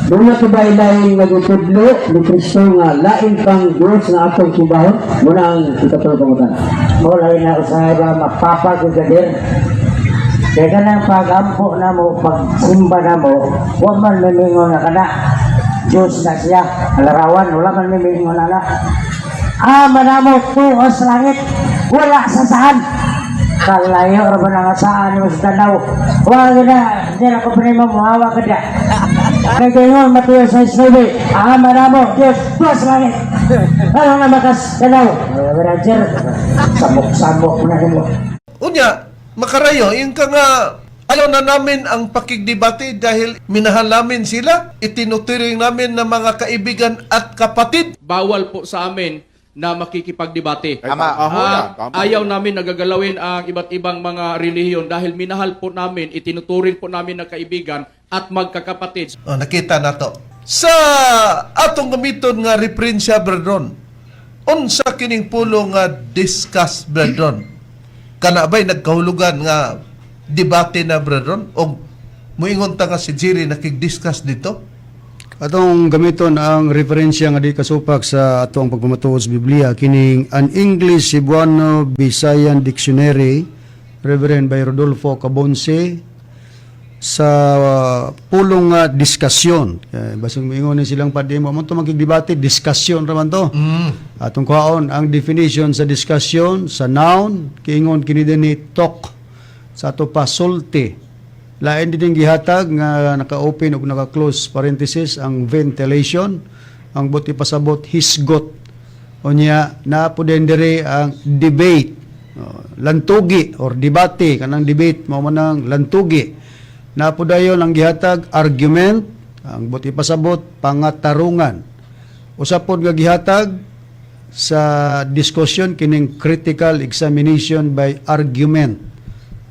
doon na ba ilaing nagutudlo ni Cristo nga lain pang Diyos na atong simbahon? Muna ang ikatulo pangutan. Mula na usahay ba mapapagagadir? Kaya ka ng pag-ampo na mo, pag-simba na mo, huwag man mimingon na ka na. Diyos na siya, alarawan, wala man mimingon na na. Manamo tuo sa langit, wala sa saan. Kalayo, raba na nga saan mo sa tanaw. Huwag na, hindi na ko pinimo mo, hawa ka na. Nagkaingon, matuyo sa isnobe, manamo, Diyos, tuo sa langit. Ano na makas tanaw? Roger, samok-samok na mo. Unya, Makarayo, yung ka nga Ayaw na namin ang pakigdebate dahil minahal namin sila, itinuturing namin na mga kaibigan at kapatid. Bawal po sa amin na makikipagdebate. Tama. Tama. Ayaw namin nagagalawin ang iba't ibang mga relihiyon dahil minahal po namin, itinuturing po namin na kaibigan at magkakapatid. Nakita na to. Sa atong gamiton nga referensya, brethren, unsa kining pulo nga discuss, brethren? Kana ba'y nagkahulugan nga debate na, brethren? O muingon ta nga si Jerry nakig-discuss dito? Atong gamiton ang referensya nga di kasupak sa atong pagpamatuod sa Biblia kining An English Cebuano Visayan Dictionary, Reverend by Rodolfo Cabonce, sa pulong nga diskasyon. Basig moingon ni silang padimo mo to magdebate, diskasyon raman to. Atong kuhaon ang definition sa discussion sa noun kiingon kini dinhi talk, sa ato pa sulti. Lain din gihatag nga naka-open ug naka-close parenthesis ang ventilation, ang buti pasabot hisgot. Unya na po din diri ang debate, lantugi or debate, kanang debate mao man ang lantugi. Na po dayon ang gihatag argument, ang buti pasabot pangatarungan. Usa pod nga gihatag sa discussion kining critical examination by argument.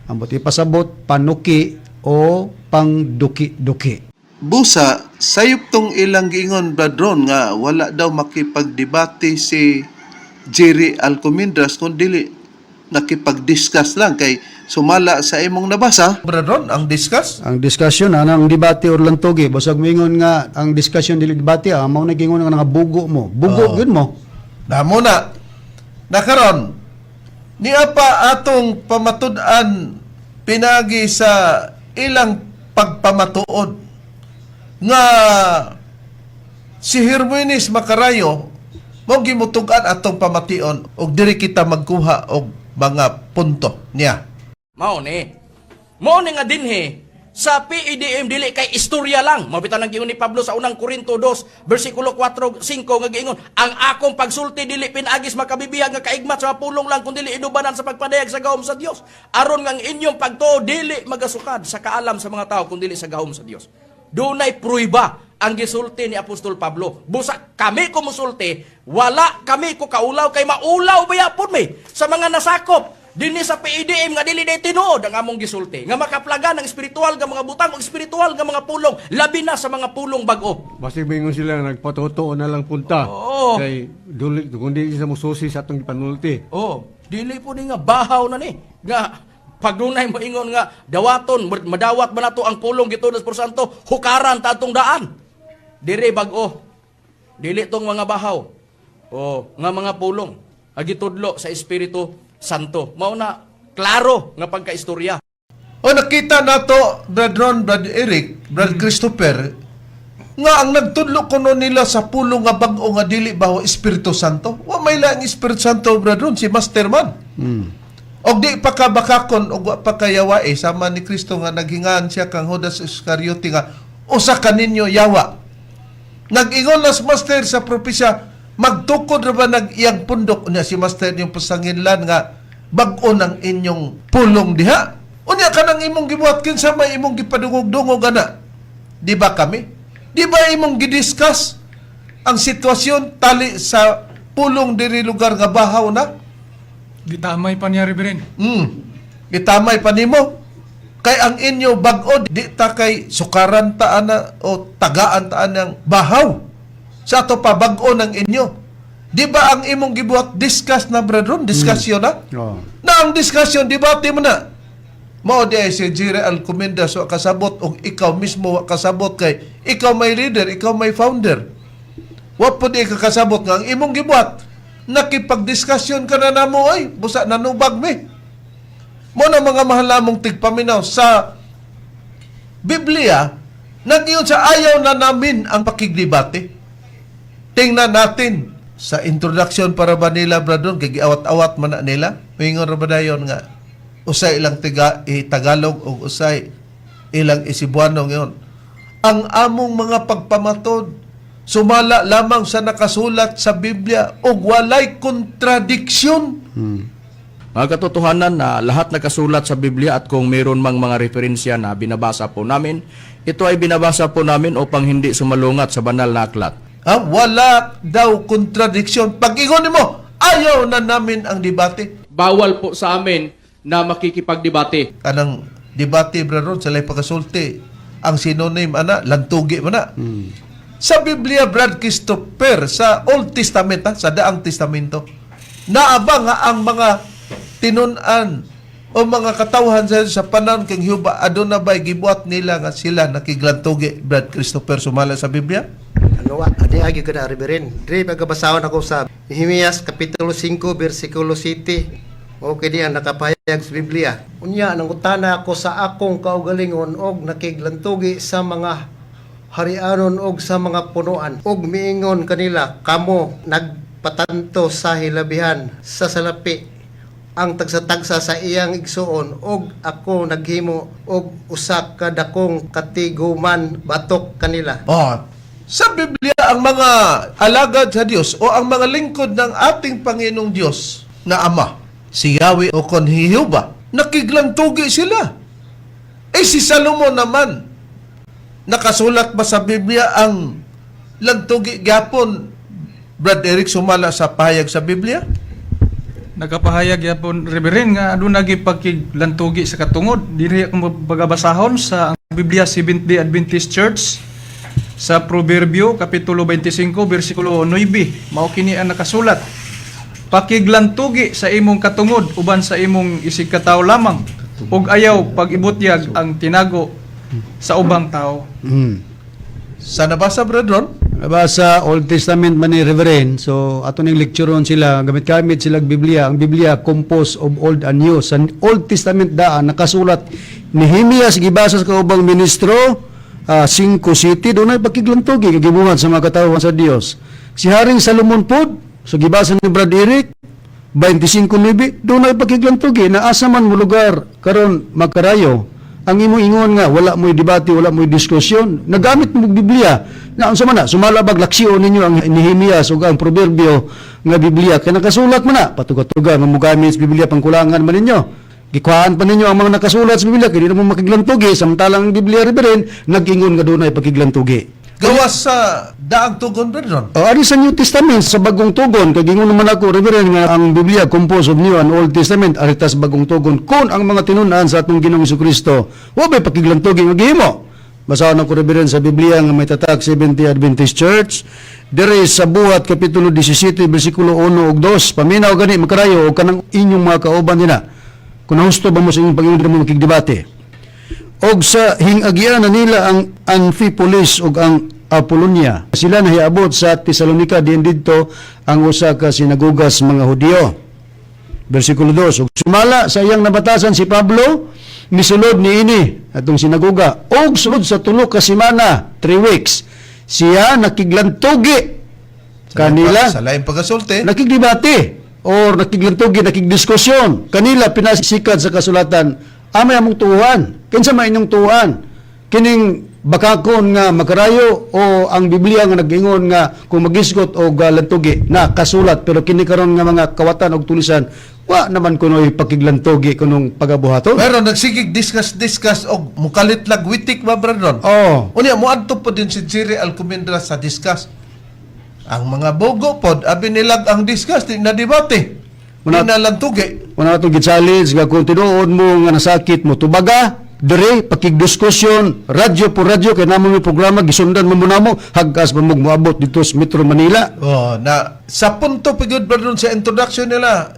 Ang buti pasabot panuki o pangduki-duki. Busa, sayop tong ilang giingon, brethren, nga wala daw makipagdebate si Jerry Alcomindras kung dili nakipag-discuss lang kay sumala sa imong nabasa. Brethren, ang discuss? Ang discussion ang debate or lantugi, basag moingon nga ang discussion dili debate mao nagingon nga bugo mo. Bugo gyud mo. Namo na. Nakaron, niya pa atong pamatud-an pinagi sa ilang pagpamatuod nga si Hermenes Macarayo mo gimutugan atong pamation og diri kita magkuha og mga punto niya. Mao ni nga dinhi sa PEDM dili kay istorya lang. Mabitan ang giingon ni Pablo sa unang Korinto 2 bersikulo 4-5 nga giingon, ang akong pagsulti dili pinagis makabibihag nga kaigmat sa pulong lang kundi inubanan sa pagpadayag sa gahom sa Dios. Aron nga ang inyong pagtuo dili magasukad sa kaalam sa mga tao kundi sa gahom sa Dios. Dunay pruiba ang gisulti ni Apostol Pablo. Busa kami kumusulti, wala kami ko kaulaw kay maulaw bayapon mi sa mga nasakop dinhi sa PEDM nga dili day tinuod ang among gisulti nga makaplagan ng espiritual nga mga butang o espiritual nga mga pulong labi na sa mga pulong bag-o. Basta bingon sila nagpatotoo na lang punta. Oo. Kay duli kundi sa mususi sa atong panulti. Dili po ni nga bahaw na ni nga pagunay mo ingon nga dawaton madawat man nato ang pulong gitudos por santo hukaran ta atong daan. Diri bag-o. Dili tong mga bahaw. Nga mga pulong agitudlo sa Espiritu Santo. Mao na klaro nga pagkaistorya. Nakita nato, Brad Eric, Brad Christopher, nga ang nagtudlo kuno nila sa pulong nga bag-o nga dili baho Espiritu Santo. Wa may laing Espiritu Santo, Brad Ron, si Masterman. Og di pa kabakakon og wa pa kayawa sama ni Kristo nga naghingan siya kang Judas Iscariote nga usa ka ninyo yawa. Nag-ingon na si Master sa propesya, magtukod ra ba nag-iyang pundok unya si Master yung pasanginlan nga bag-o ng inyong pulong diha. Unya kanang imong gibuhat kinsa may imong gipadungog-dungog ana. Di ba kami? Di ba imong gidiscuss ang sitwasyon tali sa pulong diri lugar nga bahaw na? Gitamay pa niya, Reverend. Gitamay pa nimo. Kay ang inyo bag-o di ta kay sukaran ta ana o tagaan ta anang bahaw. Sa ato pa bag-o ng inyo. Di ba ang imong gibuhat discuss na, brethren? Discussion na? Na ang discussion, debate mo na. Mao di ay si Jerry Alcomindras wa kasabot o ikaw mismo wa kasabot kay ikaw may leader, ikaw may founder. Wa po di ka kasabot nga ang imong gibuhat. Nakipag-discussion ka na namo ay busa nanubag mi. Mo na mga mahal namong tigpaminaw sa Biblia, nag-iyon sa ayaw na namin ang pakigdebate. Tingnan natin sa introduction para ba nila, bradon, kay giawat-awat man na nila. Mingon ra ba dayon nga usay ilang Tagalog o usay ilang Cebuano ngayon. Ang among mga pagpamatod sumala lamang sa nakasulat sa Biblia o walay kontradiksyon. Mga katotohanan na lahat nakasulat sa Biblia at kung mayroon mang mga referensya na binabasa po namin, ito ay binabasa po namin upang hindi sumalungat sa banal na aklat. Wala daw kontradiksyon. Pag-ingon mo, ayaw na namin ang debate. Bawal po sa amin na makikipagdebate. Kanang debate, Brad Ron, sa lay pagkasulti, ang synonym, lantugi mo na. Sa Biblia, Brad Christopher, sa Old Testament, sa Daang Testamento, naabang ang mga tinunan o mga katawhan sa panahon kang Hiuba, aduna ba'y gibuhat nila nga sila nakiglantugi, Brad Christopher, sumala sa Biblia? Adi agi ka na, Reverend. Dre, pagkabasahon ako sa Nehemias, Kapitulo 5, versikulo 7. Okay diyan, nakapayag sa Biblia. Unya, nangutana ako sa akong kaugalingon og nakiglantugi sa mga harianon og sa mga punuan. Og miingon kanila, kamo nagpatanto sa hilabihan sa salapi ang tagsa-tagsa sa iyang igsuon og ako naghimo og usa ka dakong katiguman batok kanila. Sa Biblia, ang mga alagad sa Diyos o ang mga lingkod ng ating Panginoong Diyos na Ama, si Yahweh o kon Hiuba, nakiglantugi sila. Si Salomon naman, nakasulat ba sa Biblia ang lantugi gyapon, Brad Eric, sumala sa pahayag sa Biblia? Nakapahayag yapon Reverend nga aduna gi pagkiglantugi sa katungod. Diri akong pagabasahon sa Biblia Seventh-day Adventist Church sa Proverbio Kapitulo 25 versikulo 9. Mao kini ang nakasulat. Pakiglantugi sa imong katungod uban sa imong isig katawo lamang ug ayaw pag-ibutyag ang tinago sa ubang tao. Sa nabasa, Brad Ron? Sa Old Testament man ni Reverend, so ato ning lectureon sila, gamit sila Biblia. Ang Biblia composed of Old and New. Sa Old Testament daan nakasulat Nehemias gibasa sa kaubang ministro 5 city doon ay pagkiglantugi gibuhat sa mga katawhan sa Dios. Si Haring Salomon pod, so gibasa ni Brad Eric 25:9 doon ay pagkiglantugi na asa man mo lugar karon magkarayo. Ang imo ingon nga wala mo'y debate, wala mo'y diskusyon, nagamit mo Biblia. Na unsa man na sumalabag laksyon ninyo ang Nehemias ug ang Proverbio nga Biblia kay nakasulat man na patuga-tuga nga mogamit sa Biblia pangkulangan man ninyo. Gikuhaan pa ninyo ang mga nakasulat sa Biblia kay di na mo makiglantugi samantalang ang Biblia Reverend nag-ingon nga dunay pagkiglantugi. Gawas sa Daang Tugon, Brad Ron? Ari sa New Testament, sa Bagong Tugon, kay gingon naman ako, Reverend, nga ang Biblia composed of New and Old Testament, aritas Bagong Tugon, kung ang mga tinunan sa atong Ginoong Jesucristo, wabay pakiglantugi nga gihimo. Basahan ako, Reverend, sa Biblia nga may tatak Seventh-day Adventist Church, dire sa Buhat, Kapitulo 17, versikulo 1 ug 2, paminaw gani, makarayo, o kanang inyong mga kauban nila. Kung nahusto ba mo sa inyong Panginoon mo makigdebate? Og sa hingagyan na nila ang Amphipolis og ang Apollonia. Sila nahiabot sa Tesalonica din dito ang usa ka sinagogas mga Hudyo. Versikulo 2. Og sumala sa iyang nabatasan si Pablo misulod niini atong sinagoga. Og sulod sa tulo ka semana, 3 weeks, siya nakiglantugi kanila sa lain pagkasulti, nakigdebate or nakiglantugi, nakigdiskusyon kanila pinasikat sa kasulatan. Amay among tuuhan. Kinsa may inyong tuuhan? Kining bakakon nga makarayo o ang Biblia nga nag-ingon nga kung magisgot o lantugi na kasulat pero kini karon nga mga kawatan og tulisan wa naman kunoy pakiglantugi kunong pagabuhaton. Pero nagsigig discuss og mukalit lag witik ba, Brad Ron? Unya mo adto po din si Jerry Alcomendra sa discuss. Ang mga bogo pod abi nilag ang discuss na debate. Lantugi. Wala itong gitsalids, nga kung tinuod mo nga nasakit mo, tubaga, dire, pakigdiskusyon, radyo po radyo, kaya naman may programa, gisundan mo muna mo, hagkas mo moabot dito sa Metro Manila. Na sa punto pagod ba sa introduction nila,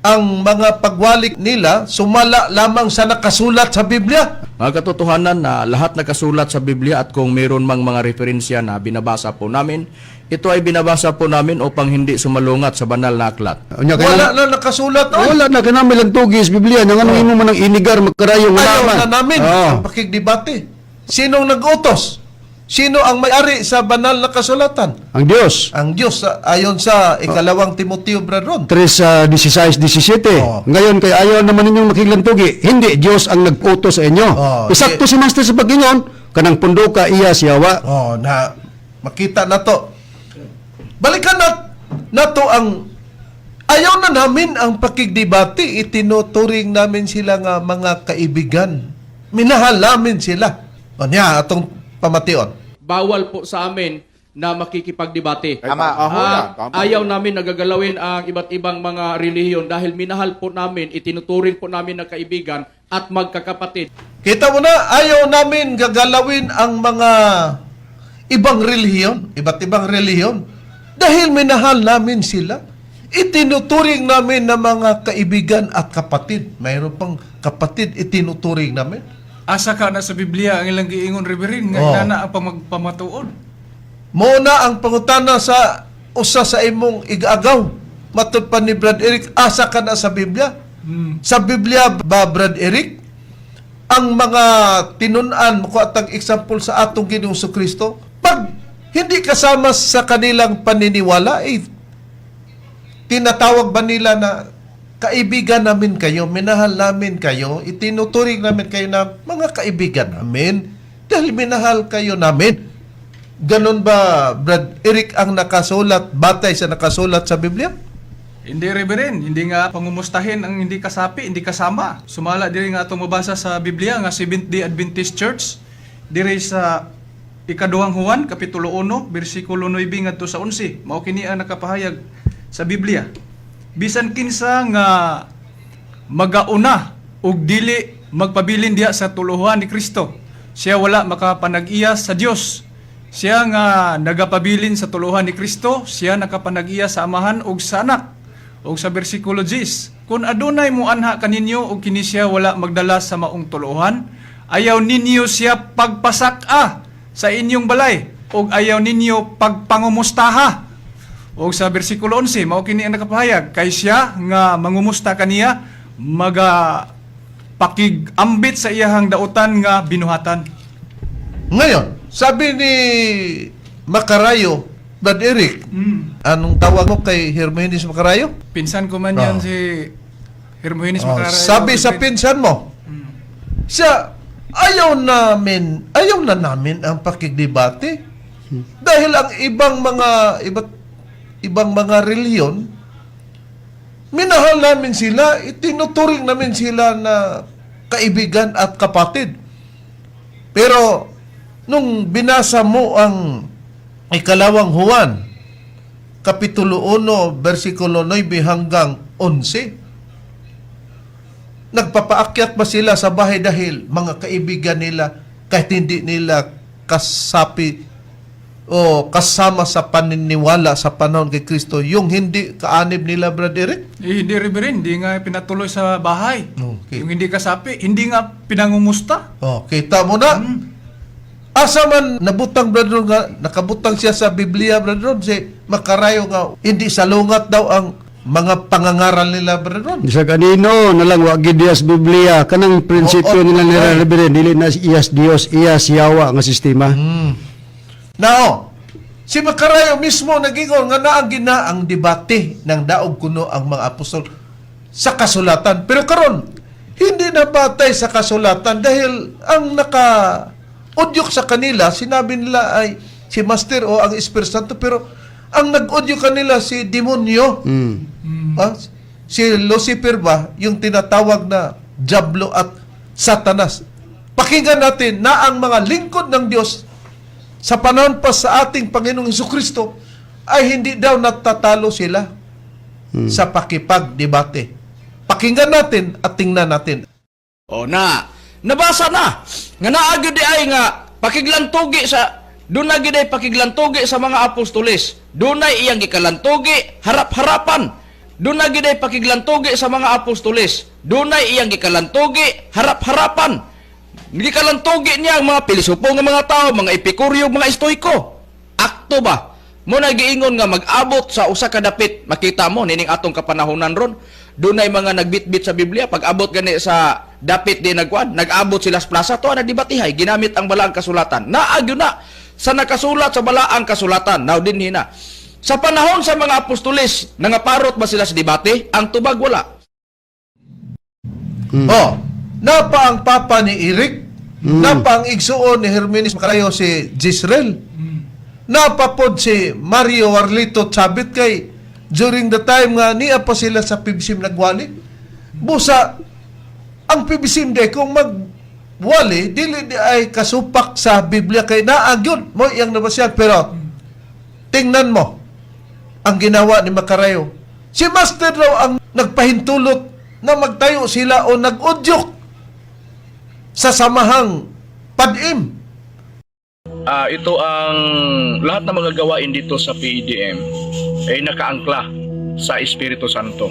ang mga pagwalik nila, sumala lamang sa nakasulat sa Biblia. Mga katotohanan na lahat nakasulat sa Biblia at kung mayroon mang mga referensya na binabasa po namin, ito ay binabasa po namin upang hindi sumalungat sa banal na aklat. Wala na nakasulat. Wala na, kaya namin lang tugis Biblia, nang ano mo man ang inigar, magkarayo nga ayaw naman. na namin ang pakigdebate. Sinong nag-utos? Sino ang may-ari sa banal na kasulatan? Ang Diyos. Ang Diyos, ayon sa ikalawang Timoteo, Brad Ron. 3:16-17. Ngayon, kay ayaw naman ninyong makiglantugi, hindi, Diyos ang nag-utos sa inyo. Isakto si Master sa pag-ingon, kanang pundo ka iya siyawa. Na makita na to. Balikan na to ang Ayaw na namin ang pakigdebate, itinuturing namin sila nga mga kaibigan. Minahal namin sila. O niya, atong pamation. Bawal po sa amin na makikipagdebate. Tama. Ayaw namin nagagalawin ang iba't ibang mga relihiyon dahil minahal po namin, itinuturing po namin na kaibigan at magkakapatid. Kita mo na, ayaw namin gagalawin ang mga ibang relihiyon, iba't ibang relihiyon. Dahil minahal namin sila, itinuturing namin na mga kaibigan at kapatid. Mayroon pang kapatid, itinuturing namin. Asa ka na sa Biblia ang ilang giingon, Reverend, nga Oh. inana ang pamatuon. Muna ang pangutana sa usa sa imong igagaw. Matod pa ni Brad Eric, asa ka na sa Biblia? Sa Biblia ba, Brad Eric, ang mga tinunan, mo atang example sa atong Ginoong Kristo, pag hindi kasama sa kanilang paniniwala, tinatawag ba nila na kaibigan namin kayo, minahal namin kayo, itinuturing namin kayo na mga kaibigan namin dahil minahal kayo namin. Ganon ba, Brad Eric, ang nakasulat, batay sa nakasulat sa Biblia? Hindi, Reverend. Hindi nga pangumustahin ang hindi kasapi, hindi kasama. Sumala diri nga itong mabasa sa Biblia nga Seventh-day Adventist Church. Diri sa Ikaduhang Juan, Kapitulo 1, versikulo 9 ngadto sa 11. Mao kini ang nakapahayag sa Biblia. Bisan kinsa nga magauna ug dili magpabilin diha sa tuluhan ni Kristo, siya wala makapanag-iya sa Dios. Siya nga nagapabilin sa tuluhan ni Kristo, siya nakapanag-iya sa Amahan ug sa Anak. Ug sa bersikulo 10, kung adunay mo anha kaninyo ug kini siya wala magdala sa maong tuluhan, ayaw ninyo siya pagpasaka sa inyong balay ug ayaw ninyo pagpangumustaha. Ug sa bersikulo 11, mao kini ang nakapahayag, kay siya nga mangumusta kaniya pakigambit sa iyahang dautan nga binuhatan. Ngayon, sabi ni Macarayo, Brad Eric, anong tawag mo kay Hermenes Macarayo? Pinsan ko man yan si Hermogenes Macarayo. Sabi sa pinsan mo, siya, ayaw na namin ang pakigdebate. Dahil ang ibang mga reliyon, minahal namin sila, itinuturing namin sila na kaibigan at kapatid. Pero, nung binasa mo ang Ikalawang Juan, Kapitulo 1, versikulo 9 hanggang 11, nagpapaakyat ba sila sa bahay dahil mga kaibigan nila kahit hindi nila kasapi o kasama sa paniniwala sa panahon kay Kristo, yung hindi kaanib nila, Brad Eric? Hindi, Reverend. Hindi nga pinatuloy sa bahay. Okay. Yung hindi kasapi, hindi nga pinangumusta. Kita mo na. Asa man nabutang, Brad Ron, nga nakabutang siya sa Biblia, Brad Ron, si Macarayo nga hindi salungat daw ang mga pangangaral nila, Brad Ron. Sa kanino nalang wa gid dias Biblia kanang prinsipyo nila ni Reverend dili na iyas Dios iyas Yawa nga sistema. Now, si Macarayo mismo nagingon nga naa gina ang debate ng daog kuno ang mga apostol sa kasulatan. Pero karon hindi na batay sa kasulatan dahil ang naka-udyok sa kanila, sinabi nila ay si Master o ang Espiritu Santo, pero ang nag-udyok kanila si demonyo. Si Lucifer ba, yung tinatawag na Diablo at Satanas. Pakinggan natin na ang mga lingkod ng Diyos sa panahon pa sa ating Panginoong Jesucristo ay hindi daw natatalo sila sa pakipagdebate. Pakinggan natin at tingnan natin. O nabasa na nga naagyo di ay nga pakiglantugi sa dunay gid ay pakiglantugi sa mga apostoles. Dunay iyang gikalantugi harap-harapan. Dunay gid ay pakiglantugi sa mga apostoles. Dunay iyang gikalantugi harap-harapan. Gikalantugi niya ang mga pilosopo nga mga tao, mga epikuryo, mga estoiko. Akto ba? Mo nagiingon nga mag-abot sa usa ka dapit. Makita mo nining atong kapanahonan ron. Dunay mga nagbitbit sa Biblia, pag abot gani sa dapit di nagkuan, nag-abot sila sa plaza, to na dibatihay, ginamit ang balaang kasulatan. Naagyo na sa nakasulat sa balaang kasulatan. Now din hina. Sa panahon sa mga apostoles, nangaparot ba sila sa debate? Ang tubag wala. Napa ang papa ni Eric, napa ang igsuon ni Hermenes Macarayo si Jezreel, napapod si Mario Warlito Chabit kay during the time nga niya pa sila sa PBCM nagwali. Busa, ang PBCM day, kung magwali, dili di ay kasupak sa Biblia kay naagyon mo iyang nabasyan. Pero, tingnan mo, ang ginawa ni Macarayo. Si Master raw ang nagpahintulot na magtayo sila o nag-udyok sa samahang PADIM. Ito ang lahat na mga gawain dito sa PEDM ay nakaangkla sa Espiritu Santo.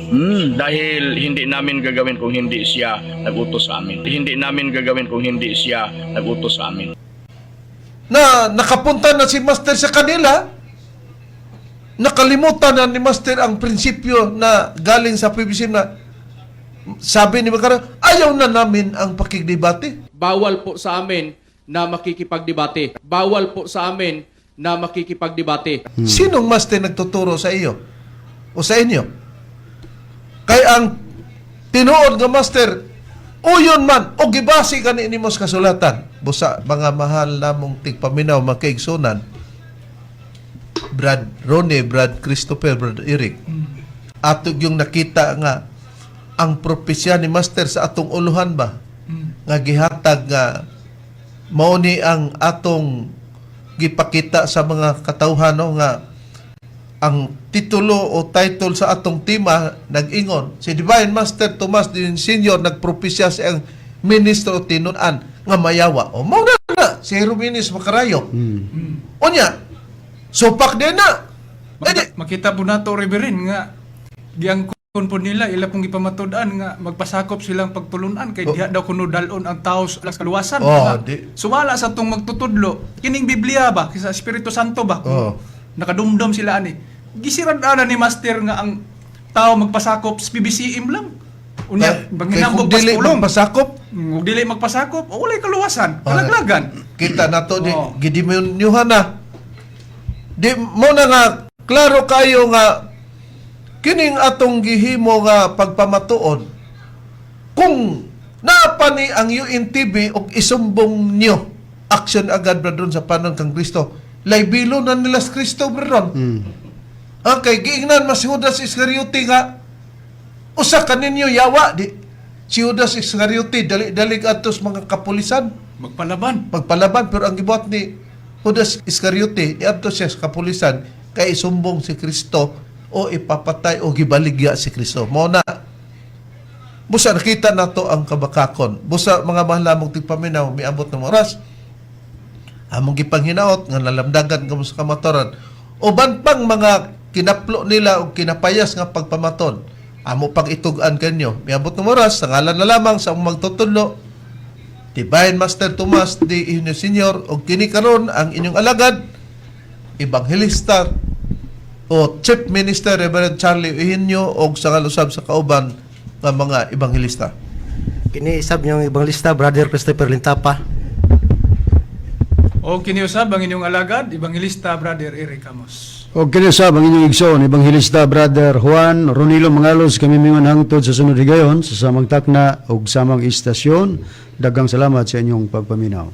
Dahil hindi namin gagawin kung hindi siya nagutos sa amin. Hindi namin gagawin kung hindi siya nagutos sa amin. Na nakapunta na si Master sa kanila, nakalimutan na ni Master ang prinsipyo na galing sa PBC na sabi ni Macarayo, ayaw na namin ang pakigdebate. Bawal po sa amin na makikipagdebate. Bawal po sa amin na makikipagdebate. Sinong Master nagtuturo sa iyo? O sa inyo? Kaya ang tinuod nga Master, uyon man, o gibasi ka ni inimos kasulatan. Busa, mga mahal namong tigpaminaw, makaigsunan, Brad Ronnie, Brad Christopher, Brad Eric. Atog yung nakita nga, ang propesya ni Master sa atong uluhan ba? Nga gihatag nga, mauni ang atong gipakita sa mga katawhan no, nga ang titulo o title sa atong tema nag-ingon si Divine Master Tomas din Senior nagpropesya sa ang ministro tinunan nga mayawa o mao na si Ruminis Macarayo. Unya supak din na Makita po nato Reverend nga giyang po nila ila pong ipamatud-an nga magpasakop silang pagtulunan kay diha daw kuno dalon ang tao sa kaluwasan. Sumala sa tong magtutudlo kining Biblia ba sa Espiritu Santo ba? Nakadumdum sila ani. Gisirad-ana ni Master nga ang tao magpasakop sa PBCM lang. Unya banginambog pas pulong magpasakop. Dili magpasakop o walay kaluwasan. Kalaglagan. Kita nato di gidimunyuhan na. Di mo na nga klaro kayo nga kining atong gihimo nga pagpamatuod kung napani ang UNTV og isumbong nyo action agad bradron sa panon kang Kristo laybilo na nila sa Kristo bradron okay giingnan mas Judas Iscariote nga usa kaninyo yawa di si Judas Iscariote dali atos mga kapulisan magpalaban pero ang gibuhat ni Judas Iscariote iadto siya sa kapulisan kay isumbong si Kristo o ipapatay o gibaligya si Kristo. Mao na. Busa nakita nato ang kabakakon. Busa mga mahalamong tigpaminaw miabot ng oras. Among gipanghinaot nga nalamdagan kamo sa kamatoran. Uban pang mga kinaplo nila o kinapayas nga pagpamaton. Amo pang itugan kanyo. Miabot ng oras sa ngalan na lamang sa magtutudlo. Divine Master Tomas D. Inyo Senior o kini karon ang inyong alagad Ebanghilista o Chief Minister Reverend Charlie Eugenio o sa kalusab sa kauban ng mga Ebanghilista. Kiniisab niyong Ebanghilista, Brother Christopher Lintapa. O kiniusab ang inyong alagad, Ebanghilista Brother Eric Amos. O kinasab ang inyong igsoon, Ebanghilista Brother Juan Ronilo Mangalos, kami mingon hangtod sa sunod higayon, sa samang takna o samang istasyon. Daghang salamat sa inyong pagpaminaw.